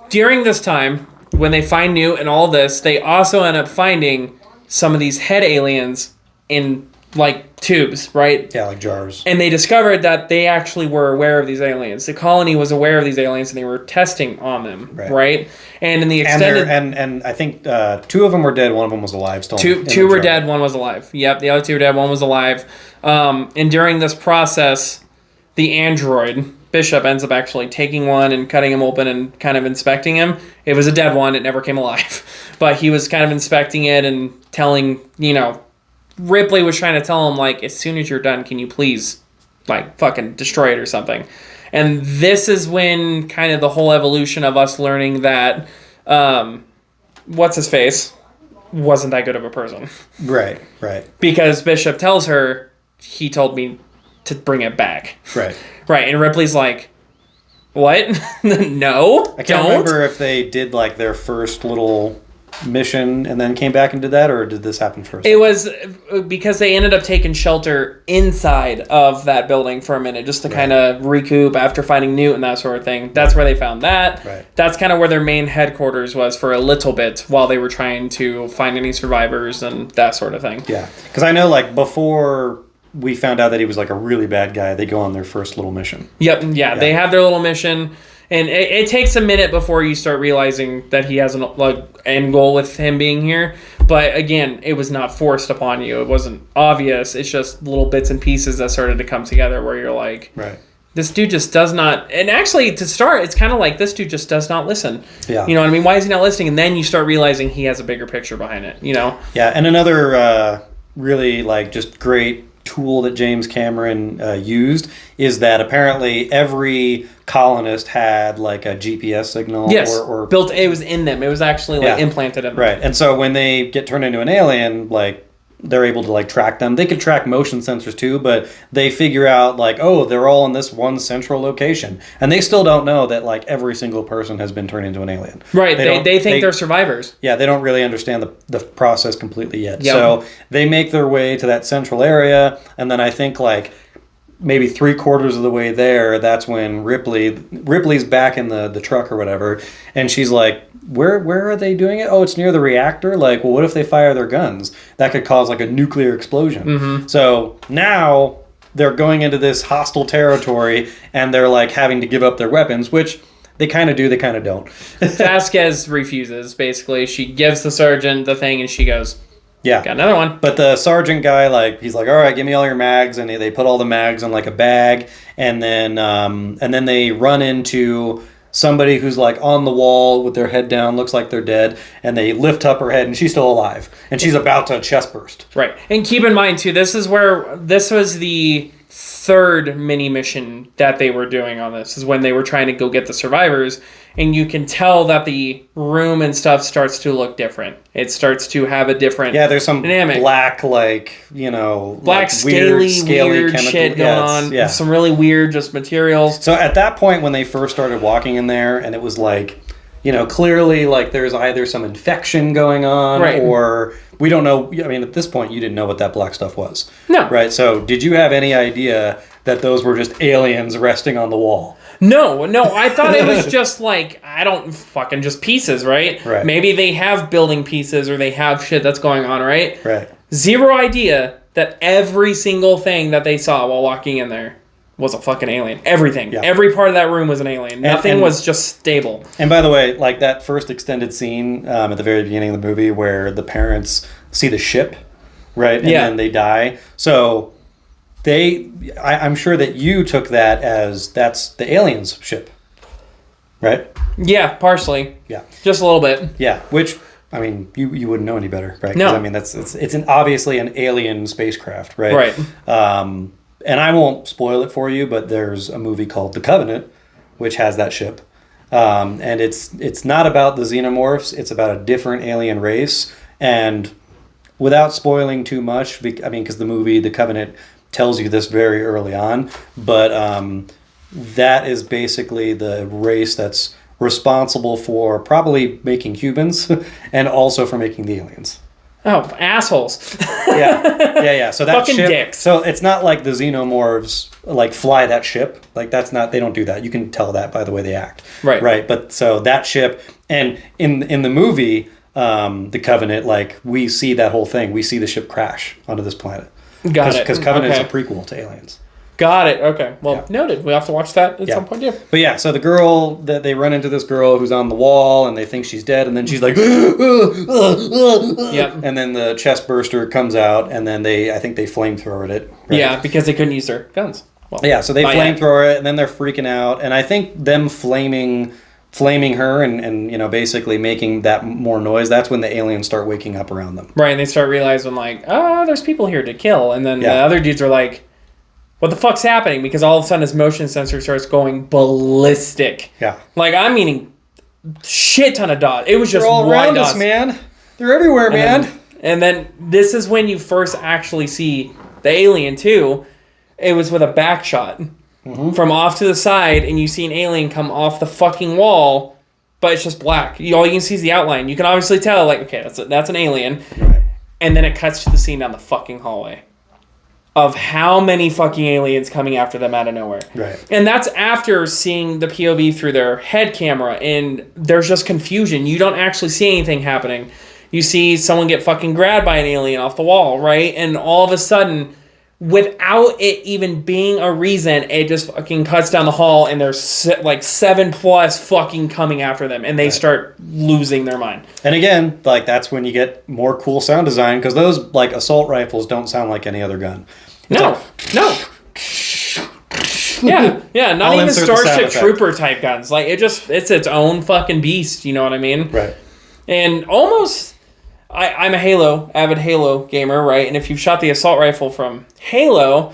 during this time, when they find Newt and all this, they also end up finding some of these head aliens in like tubes, right? Yeah, like jars. And they discovered that they actually were aware of these aliens. The colony was aware of these aliens, and they were testing on them, right? And in the extended, and I think 2 of them were dead. One of them was alive. Still, two were dead. One was alive. Yep, the other 2 were dead. One was alive. And during this process, the android Bishop ends up actually taking one and cutting him open and kind of inspecting him. It was a dead one. It never came alive, but he was kind of inspecting it and telling, Ripley was trying to tell him, like, as soon as you're done, can you please, like, fucking destroy it or something? And this is when kind of the whole evolution of us learning that, what's-his-face wasn't that good of a person. Right. Because Bishop tells her, he told me to bring it back. Right. Right, and Ripley's like, what? No, I can't remember if they did, like, their first little mission and then came back and did that, or did this happen first? It was because they ended up taking shelter inside of that building for a minute just to kind of recoup after finding Newt and that sort of thing. That's where they found that. Right. That's kind of where their main headquarters was for a little bit while they were trying to find any survivors and that sort of thing. Yeah, because I know, like, before we found out that he was like a really bad guy, they go on their first little mission. Yep, yeah. They have their little mission, and it takes a minute before you start realizing that he has an end goal with him being here. But again, it was not forced upon you. It wasn't obvious. It's just little bits and pieces that started to come together where you're like, right. This dude just does not... And actually, to start, it's kind of like this dude just does not listen. Yeah. You know what I mean? Why is he not listening? And then you start realizing he has a bigger picture behind it, you know? Yeah, and another really, like, just great tool that James Cameron used is that apparently every colonist had, like, a GPS signal. Yes, or built... It was in them. It was actually, like, implanted in them. Right, and so when they get turned into an alien, like... they're able to like track them. They could track motion sensors too, but they figure out like, oh, they're all in this one central location. And they still don't know that like every single person has been turned into an alien. Right. They think they're survivors. Yeah, they don't really understand the process completely yet. Yep. So they make their way to that central area, and then I think like maybe 3/4 of the way there, that's when Ripley's back in the truck or whatever, and she's like, where are they doing it? Oh, it's near the reactor. Like, well, what if they fire their guns? That could cause like a nuclear explosion. Mm-hmm. So now they're going into this hostile territory, and they're like having to give up their weapons, which they kind of do, they kind of don't. Vasquez refuses. Basically, she gives the sergeant the thing, and she goes, yeah, got another one. But the sergeant guy, like, he's like, all right, give me all your mags, and they put all the mags in like a bag, and then they run into somebody who's like on the wall with their head down, looks like they're dead, and they lift up her head, and she's still alive, and she's about to chest burst. Right, and keep in mind too, this was the third mini mission that they were doing on this. Is when they were trying to go get the survivors, and you can tell that the room and stuff starts to look different. It starts to have a different there's some dynamic. Black, like, you know, black, like scaly chemical shit going on. Yeah. Some really weird just materials. So at that point, when they first started walking in there, and it was like, you know, clearly like there's either some infection going on, right, or we don't know. I mean, at this point, you didn't know what that black stuff was. No. Right? So did you have any idea that those were just aliens resting on the wall? No, I thought it was just like, just pieces, right? Right. Maybe they have building pieces or they have shit that's going on, right? Right. Zero idea that every single thing that they saw while walking in there was a fucking alien. Everything. Yeah. Every part of that room was an alien. Nothing was just stable. And by the way, like that first extended scene at the very beginning of the movie where the parents see the ship, right? And then they die. So... I'm sure that you took that as that's the aliens' ship, right? Yeah, partially. Yeah, just a little bit. Yeah, which I mean, you wouldn't know any better, right? No, I mean it's obviously an alien spacecraft, right? Right. And I won't spoil it for you, but there's a movie called The Covenant, which has that ship, and it's not about the xenomorphs; it's about a different alien race. And without spoiling too much, I mean, because the movie The Covenant tells you this very early on, but that is basically the race that's responsible for probably making humans and also for making the aliens. Oh, assholes. Yeah. So that fucking ship, dicks. So it's not like the xenomorphs like fly that ship. Like that's not, they don't do that. You can tell that by the way they act. Right. But so that ship, and in the movie, The Covenant, like we see that whole thing. We see the ship crash onto this planet. Got it. Because Covenant is a prequel to Aliens. Got it. Okay. Well, noted. We have to watch that at some point, too. But yeah, so the girl, that they run into this girl who's on the wall, and they think she's dead, and then she's like, yep. And then the chest burster comes out, and then I think they flamethrower it. Right? Yeah, because they couldn't use their guns. Well, yeah, so they flamethrower it, and then they're freaking out, and I think them flaming her and you know, basically making that more noise, that's when the aliens start waking up around them. Right, and they start realizing like, oh, there's people here to kill. And then the other dudes are like, what the fuck's happening? Because all of a sudden his motion sensor starts going ballistic. Yeah. Like, I'm meaning shit ton of dots. It was just they're all around dots. us, man. They're everywhere, man. And then this is when you first actually see the alien too. It was with a back shot. Mm-hmm. From off to the side, and you see an alien come off the fucking wall, but it's just black. All you can see is the outline. You can obviously tell, like, okay, that's an alien. Right. And then it cuts to the scene down the fucking hallway of how many fucking aliens coming after them out of nowhere. Right. And that's after seeing the POV through their head camera, and there's just confusion. You don't actually see anything happening. You see someone get fucking grabbed by an alien off the wall, right? And all of a sudden, without it even being a reason, it just fucking cuts down the hall and there's like 7+ fucking coming after them and they start losing their mind. And again, like that's when you get more cool sound design because those like assault rifles don't sound like any other gun. No. Yeah, not even Starship Trooper type guns. Like it's its own fucking beast, you know what I mean? Right. And almost, I'm a avid Halo gamer, right? And if you've shot the assault rifle from Halo,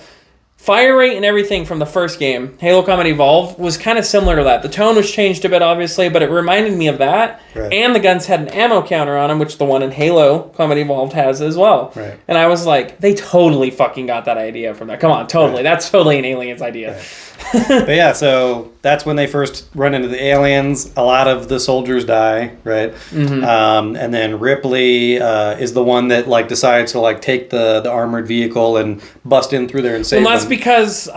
fire rate and everything from the first game, Halo Combat Evolved, was kind of similar to that. The tone was changed a bit, obviously, but it reminded me of that. Right. And the guns had an ammo counter on them, which the one in Halo Combat Evolved has as well. Right. And I was like, they totally fucking got that idea from that. Come on, totally. Right. That's totally an Aliens idea. Right. But yeah, so that's when they first run into the aliens. A lot of the soldiers die, right? Mm-hmm. And then Ripley is the one that like decides to like take the armored vehicle and bust in through there and save them. Well, that's because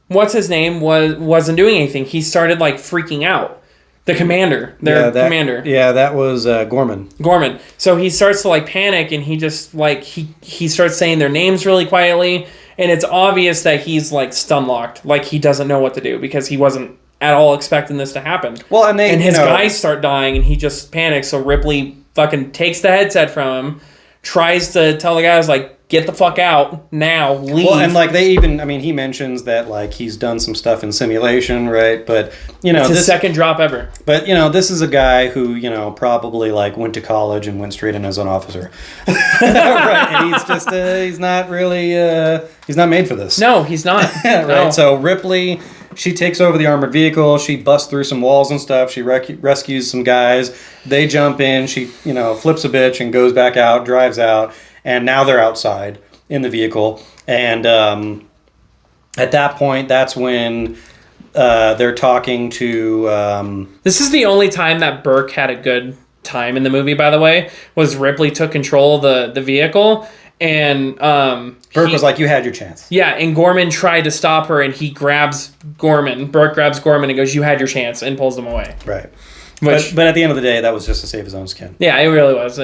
what's his name wasn't doing anything. He started like freaking out. The commander, commander. Yeah, that was Gorman. Gorman. So he starts to like panic, and he just like he starts saying their names really quietly. And it's obvious that he's like stun locked, like he doesn't know what to do because he wasn't at all expecting this to happen. Well, and his guys start dying, and he just panics. So Ripley fucking takes the headset from him, tries to tell the guys like, get the fuck out now, leave. Well, and like he mentions that like he's done some stuff in simulation, right? But it's his second drop ever. But this is a guy who probably like went to college and went straight in as an officer, right? And he's just he's not really he's not made for this. No, he's not. Right. No. So Ripley, she takes over the armored vehicle. She busts through some walls and stuff. She rescues some guys. They jump in. She flips a bitch and goes back out, drives out. And now they're outside in the vehicle. And at that point, that's when they're talking to... This is the only time that Burke had a good time in the movie, by the way, was Ripley took control of the vehicle. And Burke was like, you had your chance. Yeah, and Gorman tried to stop her, and he grabs Gorman. Burke grabs Gorman and goes, you had your chance, and pulls him away. Right. But at the end of the day, that was just to save his own skin. Yeah, it really was.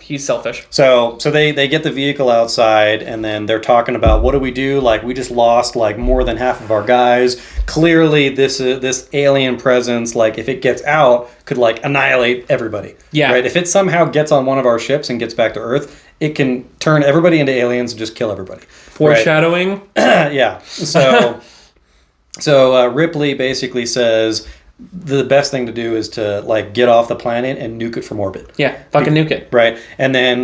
He's selfish. So they get the vehicle outside, and then they're talking about, what do we do? Like, we just lost like more than half of our guys. Clearly, this alien presence, like if it gets out, could like annihilate everybody. Yeah. Right. If it somehow gets on one of our ships and gets back to Earth, it can turn everybody into aliens and just kill everybody. Foreshadowing. Right? Yeah. So Ripley basically says, the best thing to do is to like get off the planet and nuke it from orbit. Yeah, fucking nuke it. Right. And then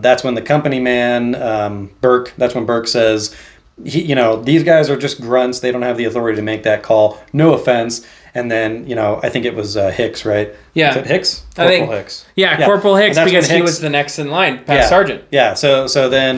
that's when the company man, Burke, that's when Burke says, these guys are just grunts. They don't have the authority to make that call. No offense. And then, I think it was Hicks, right? Yeah. Is it Hicks? Corporal Hicks. Yeah, Corporal Hicks, because he was the next in line, past Sergeant. Yeah, so then,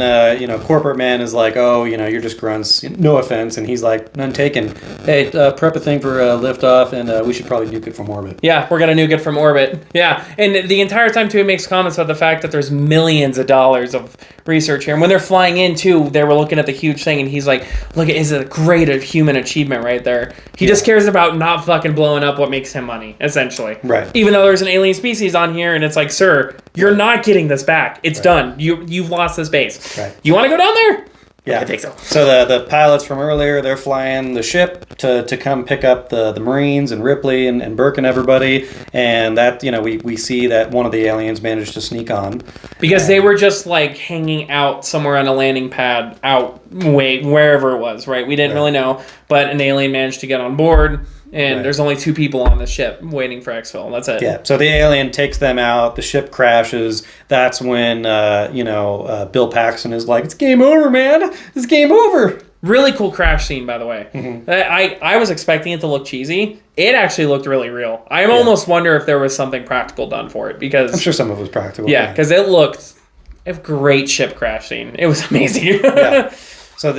Corporate Man is like, oh, you're just grunts. No offense. And he's like, none taken. Hey, prep a thing for liftoff, and we should probably nuke it from orbit. Yeah, we're going to nuke it from orbit. Yeah, and the entire time, too, he makes comments about the fact that there's millions of dollars of research here. And when they're flying in, too, they were looking at the huge thing, and he's like, look, it's a great human achievement right there. He just cares about not fucking blowing up what makes him money, essentially. Right. Even though there's an alien species on here, and it's like, sir, you're not getting this back. It's done. You've lost this base. Right. You want to go down there? Yeah, I think so. So the pilots from earlier, they're flying the ship to come pick up the Marines and Ripley and Burke and everybody, and that we see that one of the aliens managed to sneak on because they were just like hanging out somewhere on a landing pad wherever it was. Right, we didn't really know, but an alien managed to get on board. And there's only 2 people on the ship waiting for exfil. That's it. Yeah. So the alien takes them out. The ship crashes. That's when Bill Paxton is like, "It's game over, man. It's game over." Really cool crash scene, by the way. Mm-hmm. I was expecting it to look cheesy. It actually looked really real. I almost wonder if there was something practical done for it because I'm sure some of it was practical. Yeah, because it looked a great ship crash scene. It was amazing. Yeah. So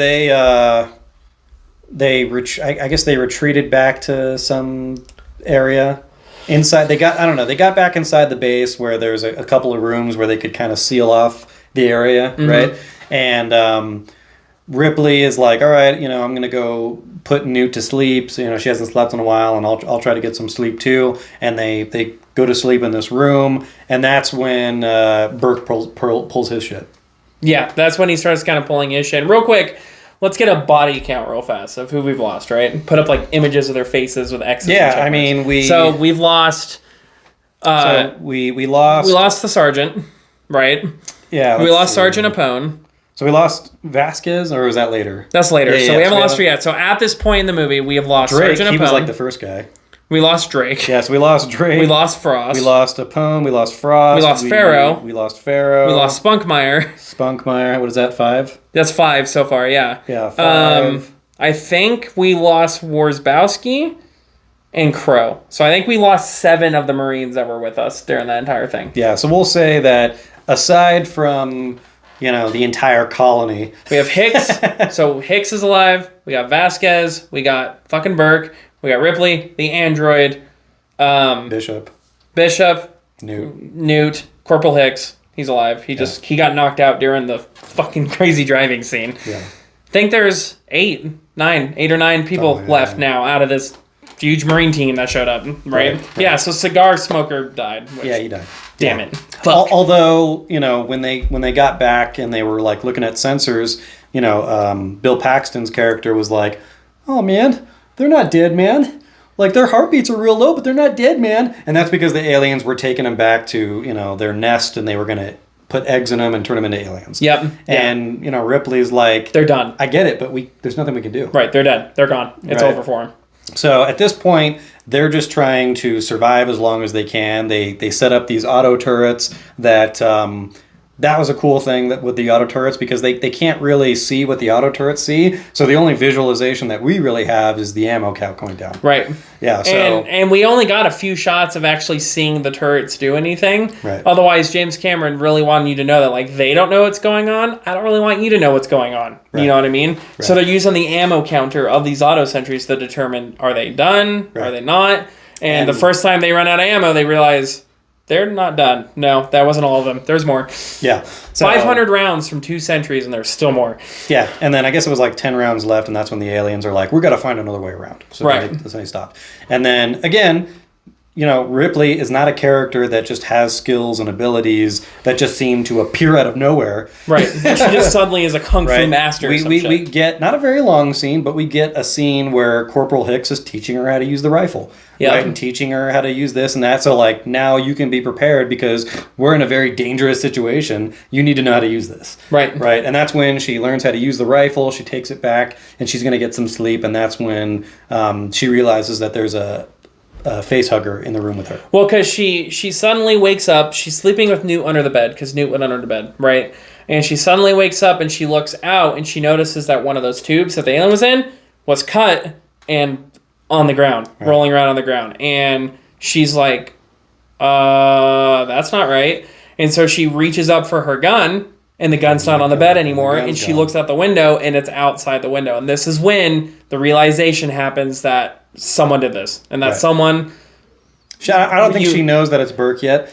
I guess they retreated back to some area inside. They got back inside the base where there's a couple of rooms where they could kind of seal off the area, mm-hmm. right? And Ripley is like, all right, I'm going to go put Newt to sleep. So, she hasn't slept in a while, and I'll try to get some sleep too. And they go to sleep in this room, and that's when Burke pulls his shit. Yeah, that's when he starts kind of pulling his shit. And real quick, let's get a body count real fast of who we've lost, right? Put up like images of their faces with X's. Yeah, I mean So we've lost. So we lost. We lost the sergeant, right? Yeah. We lost Sergeant Apone. So we lost Vasquez, or was that later? That's later. Yeah, so yeah, we haven't lost her yet. So at this point in the movie, we have lost Drake. Sergeant Apone. He was like the first guy. We lost Drake. Yes, we lost Drake. We lost Frost. We lost Apone. We lost Frost. We lost Pharaoh. We lost Pharaoh. We lost Spunkmeyer. Spunkmeyer. What is that? 5? That's 5 so far. Yeah. Yeah. 5. I think we lost Warsbowski and Crow. So I think we lost 7 of the Marines that were with us during that entire thing. Yeah. So we'll say that aside from the entire colony, we have Hicks. So Hicks is alive. We got Vasquez. We got fucking Burke. We got Ripley, the android, Bishop, Newt, Corporal Hicks. He's alive. He got knocked out during the fucking crazy driving scene. Yeah. I think there's 8 or 9 people left now out of this huge Marine team that showed up, right? Yeah, so Cigar Smoker died. Yeah, he died. Damn it. Fuck. Although, when they got back and they were like looking at sensors, Bill Paxton's character was like, "Oh man, they're not dead, man. Like their heartbeats are real low, but they're not dead, man." And that's because the aliens were taking them back to, their nest, and they were going to put eggs in them and turn them into aliens. Yep. And, Ripley's like, they're done. I get it, but there's nothing we can do. Right, they're dead. They're gone. It's over for them. So at this point, they're just trying to survive as long as they can. They set up these auto turrets that was a cool thing with the auto turrets, because they can't really see what the auto turrets see. So the only visualization that we really have is the ammo count going down. Right. Yeah. So and we only got a few shots of actually seeing the turrets do anything. Right. Otherwise, James Cameron really wanted you to know that like they don't know what's going on. I don't really want you to know what's going on. Right. You know what I mean? Right. So they're using the ammo counter of these auto sentries to determine, are they done? Right. Are they not? And the first time they run out of ammo, they realize they're not done. No, that wasn't all of them. There's more. Yeah. So, 500 rounds from 2 sentries, and there's still more. Yeah, and then I guess it was like 10 rounds left, and that's when the aliens are like, "We've got to find another way around." So that's when they stopped. And then, again, Ripley is not a character that just has skills and abilities that just seem to appear out of nowhere. Right. She just suddenly is a kung fu master. We get, not a very long scene, but we get a scene where Corporal Hicks is teaching her how to use the rifle. Yep. Right, and teaching her how to use this and that. So, like, now you can be prepared because we're in a very dangerous situation. You need to know how to use this. Right. Right. And that's when she learns how to use the rifle. She takes it back, and she's going to get some sleep. And that's when she realizes that there's a face hugger in the room with her. Well, because she suddenly wakes up. She's sleeping with Newt under the bed because Newt went under the bed, right? And she suddenly wakes up and she looks out and she notices that one of those tubes that the alien was in was cut and on the ground, rolling around on the ground. And she's like, that's not right. And so she reaches up for her gun, and the gun's not on the bed anymore. And she looks out the window, and it's outside the window. And this is when the realization happens that someone did this. And that someone... I don't think she knows that it's Burke yet.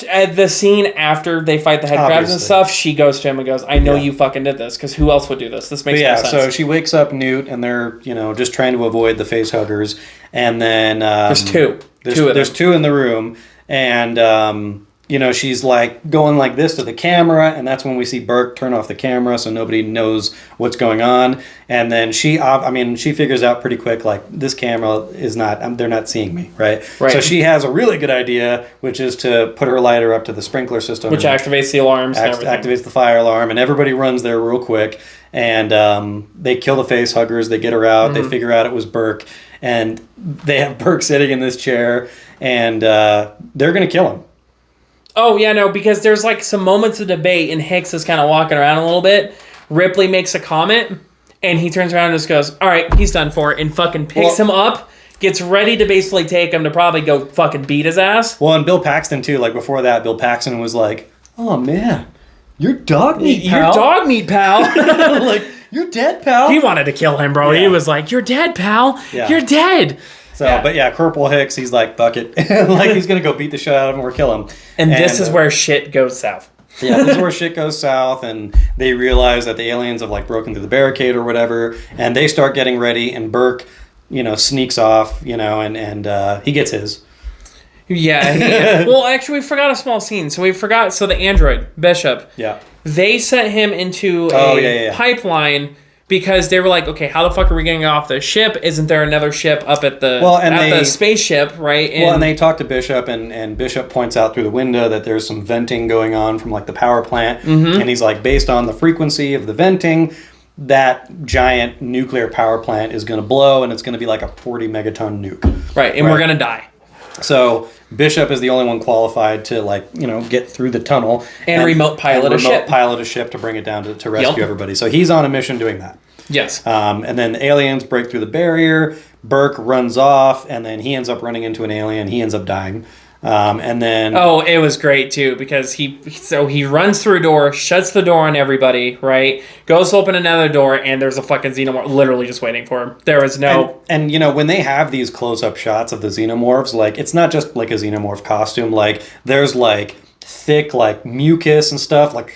At the scene after they fight the head crabs and stuff, she goes to him and goes, "I know you fucking did this, because who else would do this? This makes no sense." So she wakes up Newt, and they're just trying to avoid the face huggers, and then there's two. There's 2 in the room, and she's like going like this to the camera, and that's when we see Burke turn off the camera so nobody knows what's going on. And then she figures out pretty quick, like, this camera is not, they're not seeing me, right? So she has a really good idea, which is to put her lighter up to the sprinkler system. Which activates the alarms and everything. Activates the fire alarm, and everybody runs there real quick. And they kill the face huggers, they get her out, they figure out it was Burke, and they have Burke sitting in this chair, and they're going to kill him. Oh, yeah, no, because there's like some moments of debate, and Hicks is kind of walking around a little bit. Ripley makes a comment, and he turns around and just goes, "All right, he's done for," and fucking picks him up, gets ready to basically take him to probably go fucking beat his ass. Well, and Bill Paxton, too, like before that, Bill Paxton was like, "Oh, man, you're dog meat, pal." You're dog meat, pal. Like, "You're dead, pal." He wanted to kill him, bro. Yeah. He was like, "You're dead, pal. Yeah. You're dead." So, but yeah, Corporal Hicks, he's like, "Fuck it." Like, he's going to go beat the shit out of him or kill him. And this is where shit goes south. Yeah, this is where shit goes south, and they realize that the aliens have, like, broken through the barricade or whatever, and they start getting ready, and Burke, sneaks off, and he gets his. Yeah. Well, actually, we forgot a small scene. So the android, Bishop. Yeah. They sent him into a pipeline because they were like, okay, how the fuck are we getting off the ship? Isn't there another ship up at the the spaceship, right? And they talk to Bishop, and Bishop points out through the window that there's some venting going on from like the power plant. And he's like, based on the frequency of the venting, that giant nuclear power plant is going to blow, and it's going to be like a 40 megaton nuke. Right, and we're going to die. So Bishop is the only one qualified to, like, you know, get through the tunnel and remote pilot a ship to bring it down to rescue everybody. So he's on a mission doing that. Yes. And then the aliens break through the barrier. Burke runs off, and then he ends up running into an alien. He ends up dying. And then it was great too, because he runs through a door, shuts the door on everybody, right? Goes to open another door, and there's a fucking xenomorph literally just waiting for him. There was no and you know, when they have these close-up shots of the xenomorphs, like, it's not just like a xenomorph costume, like there's like thick like mucus and stuff, like,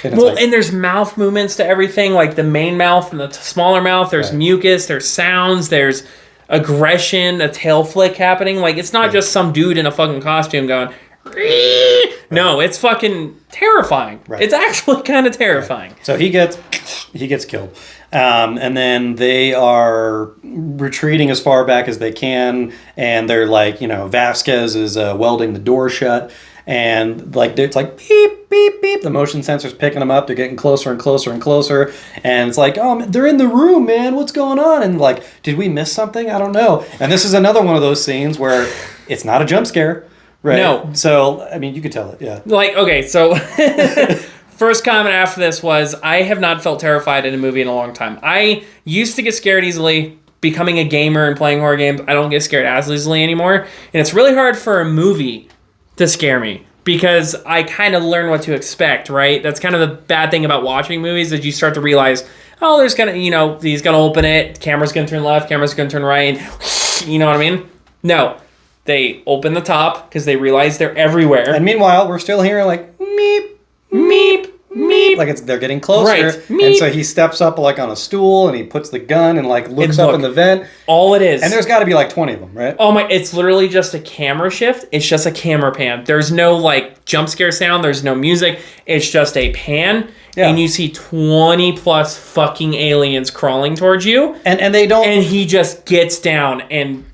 and there's mouth movements to everything, like the main mouth and the smaller mouth. There's mucus, there's sounds, there's aggression, a tail flick happening. Like, it's not just some dude in a fucking costume going, no, it's fucking terrifying. It's actually kind of terrifying. So he gets killed. And then they are retreating as far back as they can, and they're like, you know, Vasquez is welding the door shut, and like it's like beep beep beep, the motion sensor's picking them up. They're getting closer and closer and closer, and it's like, oh, they're in the room, man, what's going on? And like, did we miss something? I don't know. And this is another one of those scenes where it's not a jump scare, right? No. So I mean, you could tell it. Yeah. Like, okay, so first comment after this was, I have not felt terrified in a movie in a long time. I used to get scared easily. Becoming a gamer and playing horror games, I don't get scared as easily anymore. And it's really hard for a movie to scare me, because I kind of learn what to expect, right? That's kind of the bad thing about watching movies, is you start to realize, oh, there's gonna, you know, he's gonna open it, camera's gonna turn left, camera's gonna turn right, and you know what I mean? No. They open the top because they realize they're everywhere. And meanwhile, we're still hearing like meep, meep, meep. Like they're getting closer. Right. Meep. And so he steps up like on a stool, and he puts the gun and like looks up in the vent. All it is. And there's got to be like 20 of them, right? Oh my, it's literally just a camera shift. It's just a camera pan. There's no like jump scare sound. There's no music. It's just a pan. Yeah. And you see 20 plus fucking aliens crawling towards you. And they don't. And he just gets down and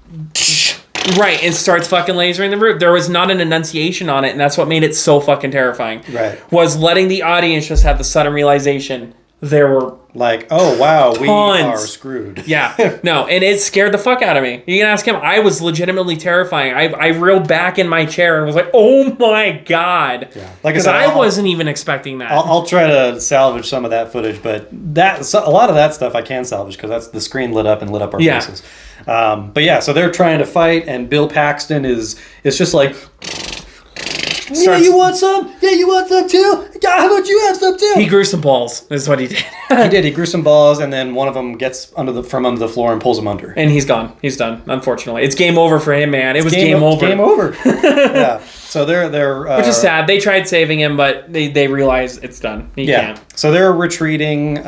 right, and starts fucking lasering the roof. There was not an enunciation on it, and that's what made it so fucking terrifying. Right. Was letting the audience just have the sudden realization there were like, oh wow, tons. We are screwed. Yeah. No, and it scared the fuck out of me. You can ask him. I was legitimately terrifying. I reeled back in my chair and was like, oh my god. Yeah. Like because I wasn't even expecting that. I'll try to salvage some of that footage, but a lot of that stuff I can salvage because that's the screen lit up our faces. But yeah, so they're trying to fight, and Bill Paxton is just like, yeah, you want some? Yeah, you want some too? Yeah, how about you have some too? He grew some balls. Is what he did. He did. He grew some balls, and then one of them gets from under the floor and pulls him under. And he's gone. He's done. Unfortunately, it's game over for him, man. It was game over. Game over. Yeah. So they're which is sad. They tried saving him, but they realize it's done. He can't. So they're retreating.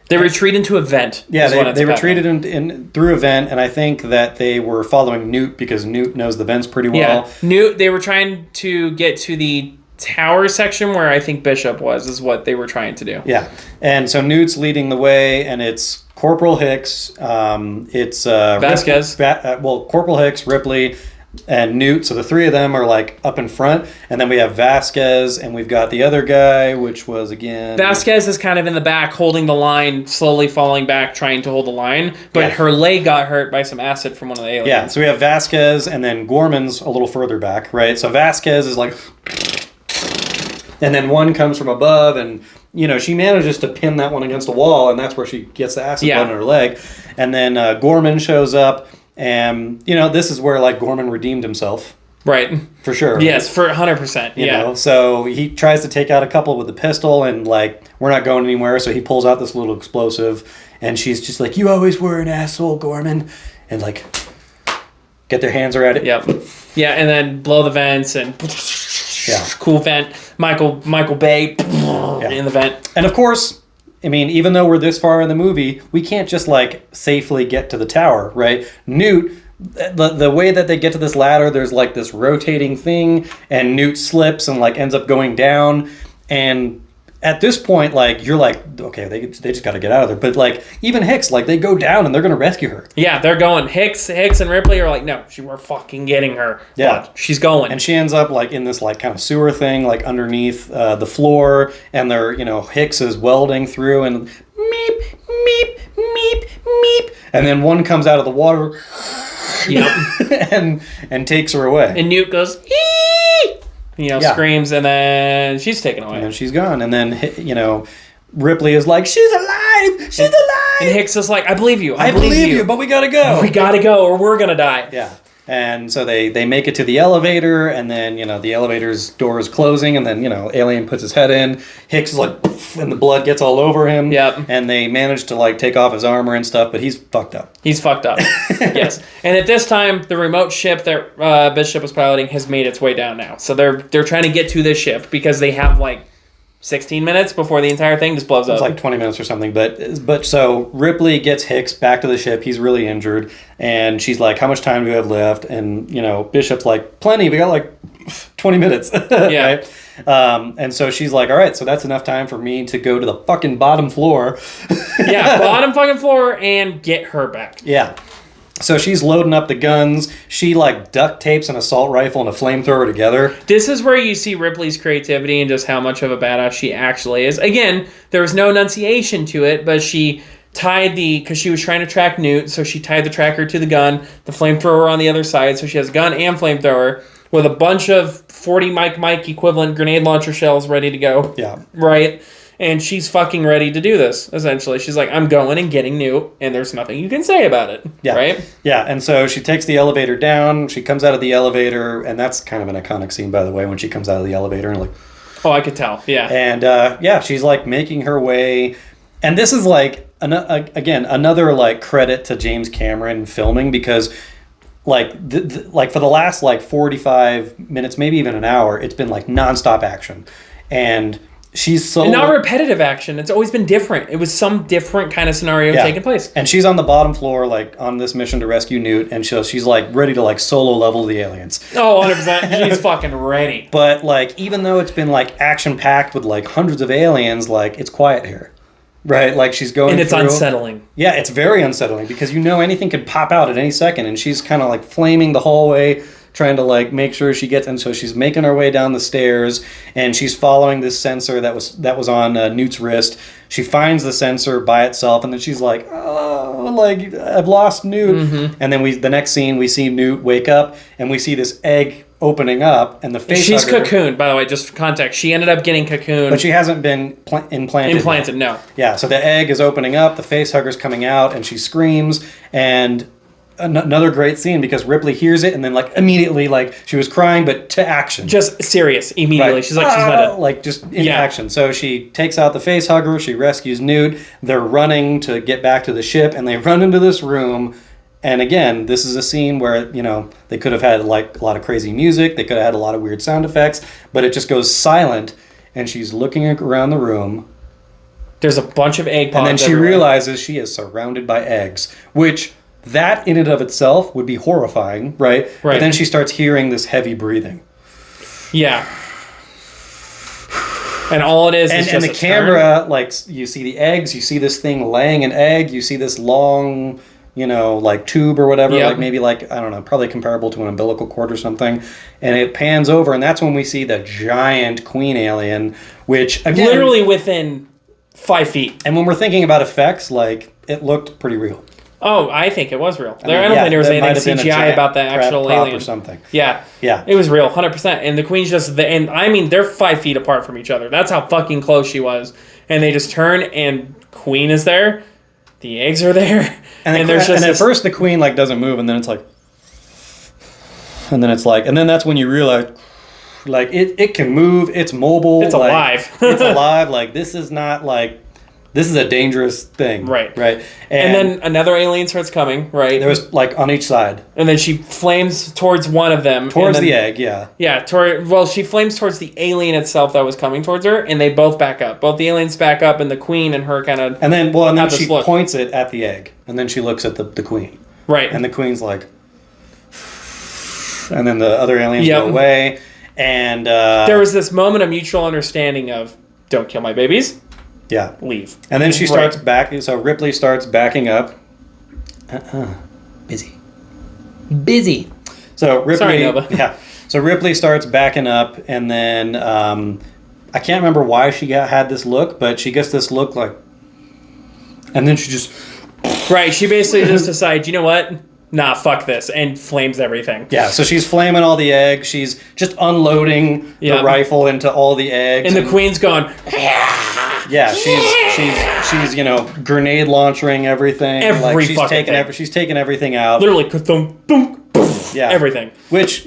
They retreat into a vent. Yeah, they retreated in through a vent, and I think that they were following Newt because Newt knows the vents pretty well. Yeah, Newt. They were trying to get to the tower section where I think Bishop was, is what they were trying to do. Yeah, and so Newt's leading the way, and it's Corporal Hicks, it's Vasquez. Corporal Hicks, Ripley, and Newt. So the three of them are like up in front, and then we have Vasquez, and we've got the other guy, which was again Vasquez is kind of in the back holding the line, slowly falling back, trying to hold the line, but her leg got hurt by some acid from one of the aliens. Yeah, so we have Vasquez, and then Gorman's a little further back, right? So Vasquez is like, and then one comes from above, and you know, she manages to pin that one against a wall, and that's where she gets the acid blood in her leg. And then Gorman shows up. And, you know, this is where, like, Gorman redeemed himself. Right. For sure. Right? Yes, for 100%. You know? So he tries to take out a couple with a pistol, and, like, we're not going anywhere. So he pulls out this little explosive, and she's just like, you always were an asshole, Gorman. And, like, get their hands around it. Yep. Yeah, and then blow the vents, and cool vent. Michael Bay in the vent. And, of course, I mean, even though we're this far in the movie, we can't just, like, safely get to the tower, right? Newt, the way that they get to this ladder, there's, like, this rotating thing, and Newt slips and, like, ends up going down. And at this point, like, you're like, okay, they just got to get out of there. But, like, even Hicks, like, they go down and they're going to rescue her. Yeah, they're going. Hicks and Ripley are like, no, we're fucking getting her. Yeah. But she's going. And she ends up, like, in this, like, kind of sewer thing, like, underneath the floor. And they're, Hicks is welding through and meep, meep, meep, meep. And then one comes out of the water. Yep. and takes her away. And Newt goes, ee! Screams, and then she's taken away. And then she's gone. And then, Ripley is like, she's alive! She's alive! And Hicks is like, I believe you. I believe you, but we gotta go. We gotta go, or we're gonna die. Yeah. And so they make it to the elevator, and then, the elevator's door is closing, and then, Alien puts his head in. Hicks is like, poof, and the blood gets all over him. Yep. And they manage to, like, take off his armor and stuff, but he's fucked up. He's fucked up. Yes. And at this time, the remote ship that Bishop was piloting has made its way down now. So they're trying to get to this ship because they have, like, 16 minutes before the entire thing just blows up. It's like 20 minutes or something. But so Ripley gets Hicks back to the ship. He's really injured. And she's like, how much time do we have left? And, Bishop's like, plenty. We got like 20 minutes. Yeah. Right? And so she's like, all right, so that's enough time for me to go to the fucking bottom floor. Yeah, bottom fucking floor and get her back. Yeah. So she's loading up the guns. She, like, duct tapes an assault rifle and a flamethrower together. This is where you see Ripley's creativity and just how much of a badass she actually is. Again, there was no enunciation to it, but she tied because she was trying to track Newt, so she tied the tracker to the gun, the flamethrower on the other side, so she has gun and flamethrower with a bunch of 40 Mike equivalent grenade launcher shells ready to go. Yeah. Right? And she's fucking ready to do this, essentially. She's like, I'm going and getting Newt, and there's nothing you can say about it. Yeah. Right? Yeah, and so she takes the elevator down. She comes out of the elevator, and that's kind of an iconic scene, by the way, when she comes out of the elevator and, like... Oh, I could tell. Yeah. And, she's, like, making her way... And this is, like, again, another, like, credit to James Cameron filming, because... Like, for the last, like, 45 minutes, maybe even an hour, it's been, like, nonstop action. And... She's so... And not repetitive action. It's always been different. It was some different kind of scenario taking place. And she's on the bottom floor, like, on this mission to rescue Newt, and she's, like, ready to, like, solo level the aliens. Oh, 100%. She's fucking ready. But, like, even though it's been, like, action-packed with, like, hundreds of aliens, like, it's quiet here. Right? Like, she's going And it's through... unsettling. Yeah, it's very unsettling, because anything could pop out at any second, and she's kind of, like, flaming the hallway... trying to, like, make sure she gets... And so she's making her way down the stairs, and she's following this sensor that was on Newt's wrist. She finds the sensor by itself, and then she's like, oh, like, I've lost Newt. Mm-hmm. And then the next scene, we see Newt wake up, and we see this egg opening up, and the face She's hugger, cocooned, by the way, just for context. She ended up getting cocooned. but she hasn't been implanted. Implanted, no. Yeah, so the egg is opening up, the face hugger's coming out, and she screams, and... Another great scene, because Ripley hears it and then, like, immediately, like, she was crying, but to action. Just serious immediately. Right. She's like, she's not dead. Like, just in action. So she takes out the face hugger, she rescues Newt, they're running to get back to the ship, and they run into this room. And again, this is a scene where, they could have had, like, a lot of crazy music, they could have had a lot of weird sound effects, but it just goes silent, and she's looking around the room. There's a bunch of egg pods and then she everywhere. realizes she is surrounded by eggs, which... That in and of itself would be horrifying, right? Right. But then she starts hearing this heavy breathing. Yeah. And all it is and just the camera, like, you see the eggs, you see this thing laying an egg, you see this long, like, tube or whatever, yep. like, maybe, like, I don't know, probably comparable to an umbilical cord or something. And it pans over, and that's when we see the giant queen alien, which, again... Literally within 5 feet. And when we're thinking about effects, like, it looked pretty real. Oh, I think it was real. I mean, don't think there was anything been a CGI about the actual prop alien or something. Yeah, yeah, it was real, 100%. And the queen's and I mean, they're 5 feet apart from each other. That's how fucking close she was. And they just turn, and queen is there. The eggs are there, and there's just at first the queen, like, doesn't move, and then it's like, and then it's like, and then that's when you realize, like, it can move. It's mobile. It's like, alive. It's alive. Like, this is not like. This is a dangerous thing. Right. Right. And then another alien starts coming, right? There was, like, on each side. And then she flames towards one of them. Towards the egg, yeah. Yeah, she flames towards the alien itself that was coming towards her, and they both back up. Both the aliens back up, and the queen and her kind of... And then she points it at the egg, and then she looks at the queen. Right. And the queen's like... And then the other aliens go away. And there was this moment of mutual understanding of, don't kill my babies. Yeah. Leave. And then she starts backing. So Ripley starts backing up. Busy. So Ripley. Sorry, Nova. Yeah. So Ripley starts backing up, and then I can't remember why she had this look, but she gets this look like, and then she just. Right. She basically just decides, you know what? Nah, fuck this, and flames everything. Yeah, so she's flaming all the eggs. She's just unloading the rifle into all the eggs. And the queen's going. Yeah, she's grenade launching everything. She's taking everything out. Literally, ka-thunk, boom, boom, everything. Which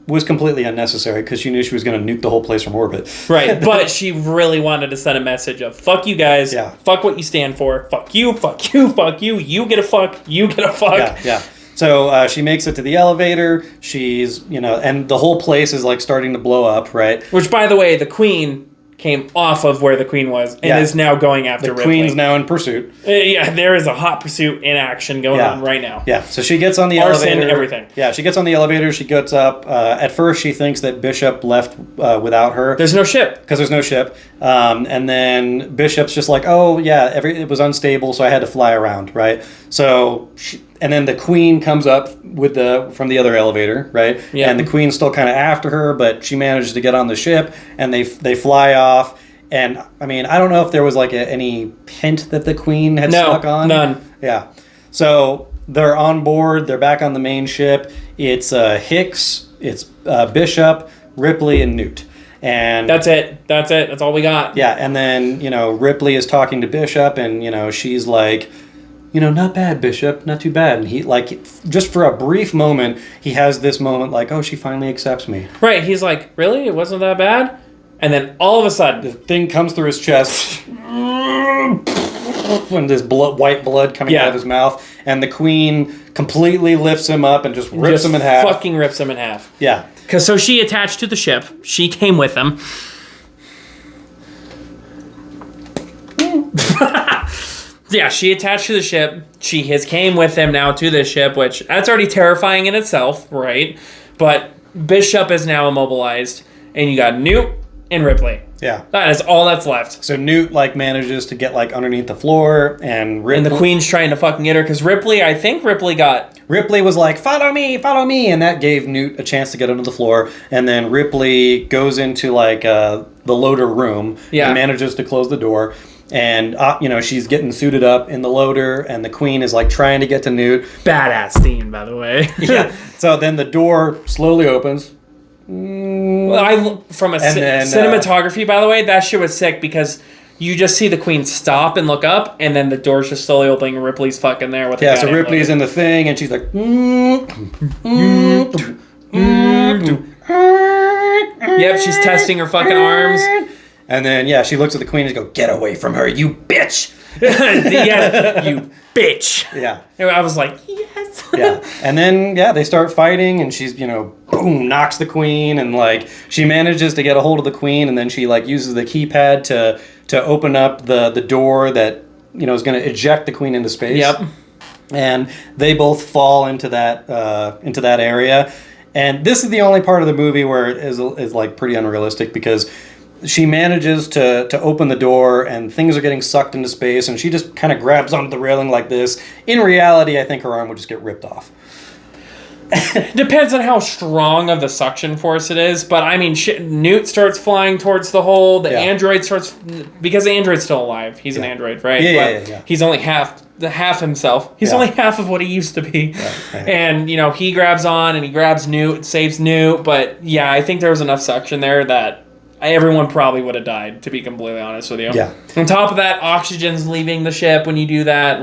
was completely unnecessary because she knew she was going to nuke the whole place from orbit. Right, but she really wanted to send a message of fuck you guys. Yeah. Fuck what you stand for. Fuck you. Fuck you. Fuck you. You get a fuck. You get a fuck. Yeah. So she makes it to the elevator. She's and the whole place is like starting to blow up. Right. Which, by the way, the queen came off of where the queen was and is now going after Ripley. The queen's now in pursuit. There is a hot pursuit in action going on right now. Yeah, so she gets on the elevator. Everything. Yeah, she gets on the elevator. She gets up. At first, she thinks that Bishop left without her. There's no ship. Because there's no ship. And then Bishop's just like, oh, yeah, it was unstable, so I had to fly around, right? So... And then the queen comes up from the other elevator, right? Yeah. And the queen's still kind of after her, but she manages to get on the ship, and they fly off. And I mean, I don't know if there was like any hint that the queen had snuck on. None. Yeah. So they're on board. They're back on the main ship. It's Hicks. It's Bishop, Ripley, and Newt. And that's it. That's all we got. Yeah. And then Ripley is talking to Bishop, and she's like. Not bad, Bishop, not too bad. And he, just for a brief moment, he has this moment like, oh, she finally accepts me. Right, he's like, really? It wasn't that bad? And then all of a sudden... The thing comes through his chest. When there's white blood coming out of his mouth. And the queen completely lifts him up and just rips him in half. Fucking rips him in half. Yeah. Because so she attached to the ship. She came with him. Yeah, she attached to the ship. She came with him now to the ship, which that's already terrifying in itself, right? But Bishop is now immobilized, and you got Newt and Ripley. Yeah. That is all that's left. So Newt manages to get underneath the floor, and the queen's trying to fucking get her because Ripley was like, follow me, and that gave Newt a chance to get under the floor, and then Ripley goes into the loader room and manages to close the door. And, she's getting suited up in the loader, and the queen is, trying to get to Newt. Badass scene, by the way. Yeah. So then the door slowly opens. Well, from cinematography, by the way, that shit was sick because you just see the queen stop and look up, and then the door's just slowly opening, and Ripley's fucking there with the so Ripley's in the thing, and she's like... Yep, she's testing her fucking arms. And then, she looks at the queen and goes, get away from her, you bitch! Yeah, you bitch! Yeah. And I was like, yes! Yeah. And then, they start fighting, and she's, boom, knocks the queen, and, she manages to get a hold of the queen, and then she, uses the keypad to open up the door that, is going to eject the queen into space. Yep. And they both fall into that area. And this is the only part of the movie where it is pretty unrealistic because... She manages to open the door, and things are getting sucked into space, and she just kind of grabs onto the railing like this. In reality, I think her arm would just get ripped off. Depends on how strong of the suction force it is, but I mean, Newt starts flying towards the hole. The android starts... Because the android's still alive. He's an android, right? Yeah. He's only half himself. He's only half of what he used to be. Right. And, he grabs on, and he grabs Newt, saves Newt, but I think there was enough suction there that... Everyone probably would have died, to be completely honest with you. Yeah. On top of that, oxygen's leaving the ship when you do that.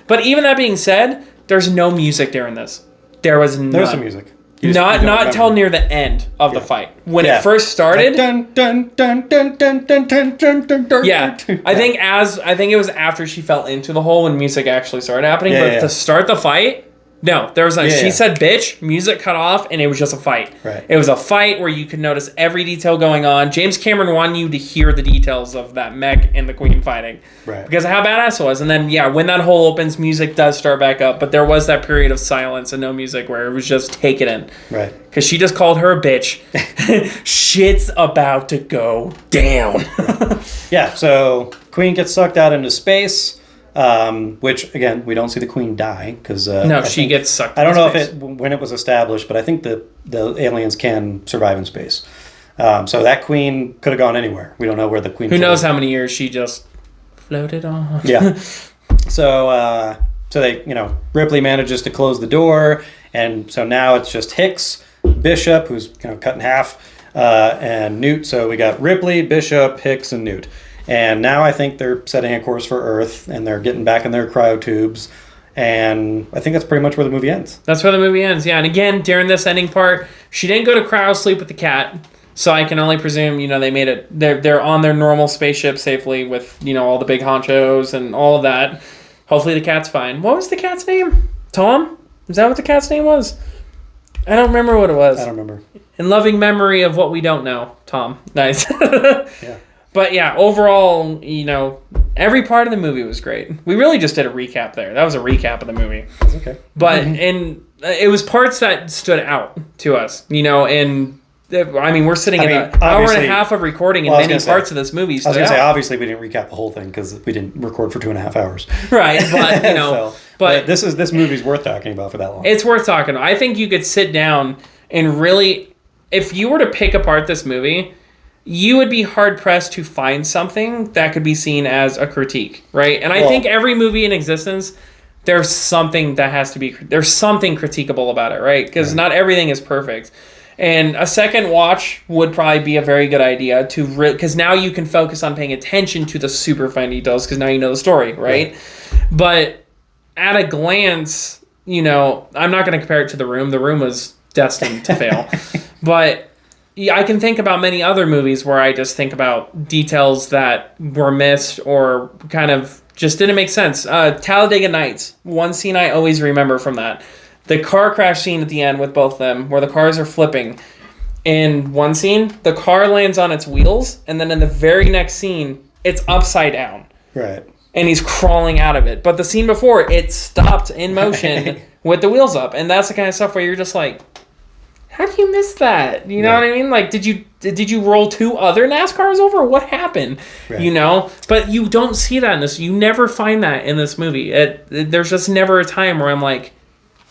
But even that being said, there's no music during this. There was none. There's some music. Not till near the end of the fight. When it first started. Dun, dun, dun, dun, dun, dun, dun, dun, dun, dun. Yeah. I think it was after she fell into the hole when music actually started happening. But to start the fight, No, there was no. Yeah, She yeah. said bitch, music cut off, and it was just a fight. Right. It was a fight where you could notice every detail going on. James Cameron wanted you to hear the details of that mech and the queen fighting. Right. Because of how badass it was. And then, yeah, when that hole opens, music does start back up. But there was that period of silence and no music where it was just take it in. Right. Because she just called her a bitch. Shit's about to go down. Yeah, so Queen gets sucked out into space. Which again, we don't see the queen die because No, she gets sucked. I don't into know space. if when it was established, but I think the aliens can survive in space. So that queen could have gone anywhere. We don't know where the queen. Who knows how many years she just floated on? Yeah. So they, Ripley manages to close the door, and so now it's just Hicks, Bishop, who's cut in half, and Newt. So we got Ripley, Bishop, Hicks, and Newt. And now I think they're setting a course for Earth, and they're getting back in their cryotubes. And I think that's pretty much where the movie ends. That's where the movie ends, yeah. And again, during this ending part, she didn't go to cryo sleep with the cat. So I can only presume, they made it. They're on their normal spaceship safely with, all the big honchos and all of that. Hopefully the cat's fine. What was the cat's name? Tom? Is that what the cat's name was? I don't remember what it was. I don't remember. In loving memory of what we don't know, Tom. Nice. Yeah. But yeah, overall, every part of the movie was great. We really just did a recap there. That was a recap of the movie. That's okay. But and it was parts that stood out to us, and we're sitting in an hour and a half of recording, and many parts of this movie stood out. I was going to say, obviously, we didn't recap the whole thing because we didn't record for 2.5 hours. Right, but but this movie's worth talking about for that long. It's worth talking about. I think you could sit down and really, if you were to pick apart this movie, you would be hard-pressed to find something that could be seen as a critique, right? And I think every movie in existence, there's something critiquable about it, right? Because not everything is perfect. And a second watch would probably be a very good idea because now you can focus on paying attention to the super fine details because now you know the story, right? But at a glance, I'm not going to compare it to The Room. The Room was destined to fail. But I can think about many other movies where I just think about details that were missed or kind of just didn't make sense. Talladega Nights, one scene I always remember from that. The car crash scene at the end with both of them, where the cars are flipping. In one scene, the car lands on its wheels, and then in the very next scene, it's upside down. Right. And he's crawling out of it. But the scene before, it stopped in motion with the wheels up. And that's the kind of stuff where you're just like, how do you miss that? You know what I mean? Like, did you roll 2 other NASCARs over? What happened? Right. But you don't see that in this. You never find that in this movie. There's just never a time where I'm like,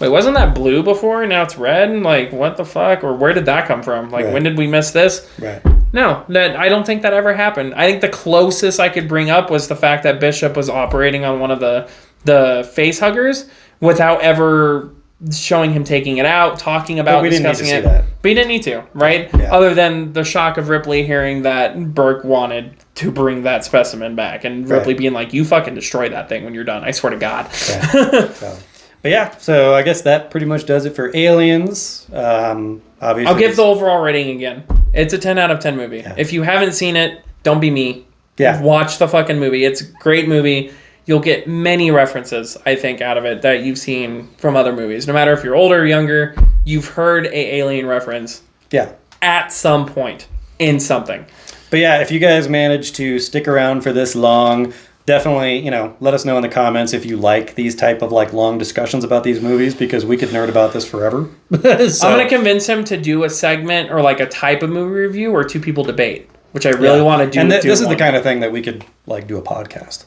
wait, wasn't that blue before? Now it's red? And like, what the fuck? Or where did that come from? Like, when did we miss this? Right. No, I don't think that ever happened. I think the closest I could bring up was the fact that Bishop was operating on one of the face huggers without ever showing him taking it out, talking about discussing it. But he didn't need to, right? Yeah. Other than the shock of Ripley hearing that Burke wanted to bring that specimen back, and Ripley being like, "You fucking destroy that thing when you're done. I swear to God." Yeah. But yeah, so I guess that pretty much does it for Aliens. Obviously, I'll give the overall rating again. It's a 10 out of 10 movie. Yeah. If you haven't seen it, don't be me. Yeah. Watch the fucking movie. It's a great movie. You'll get many references, I think, out of it that you've seen from other movies. No matter if you're older or younger, you've heard a alien reference. Yeah. At some point in something. But yeah, if you guys manage to stick around for this long, definitely, let us know in the comments if you like these type of long discussions about these movies, because we could nerd about this forever. So, I'm going to convince him to do a segment or a type of movie review where 2 people debate, which I really want to do. And this is the kind of thing that we could do a podcast.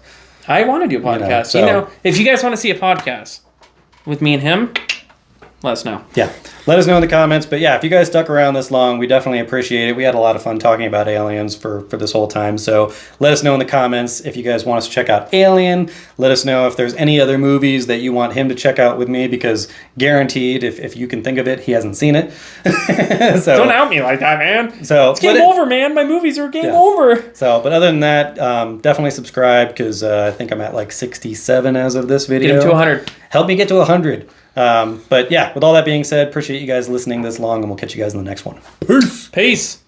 I want to do a podcast. If you guys want to see a podcast with me and him, let us know. Yeah. Let us know in the comments. But yeah, if you guys stuck around this long, we definitely appreciate it. We had a lot of fun talking about Aliens for this whole time. So let us know in the comments if you guys want us to check out Alien. Let us know if there's any other movies that you want him to check out with me, because guaranteed, if you can think of it, he hasn't seen it. So, don't out me like that, man. So it's game over, man. My movies are game over. So, but other than that, definitely subscribe, because I think I'm at 67 as of this video. Get him to 100. Help me get to 100. But yeah, with all that being said, appreciate you guys listening this long, and we'll catch you guys in the next one. Peace.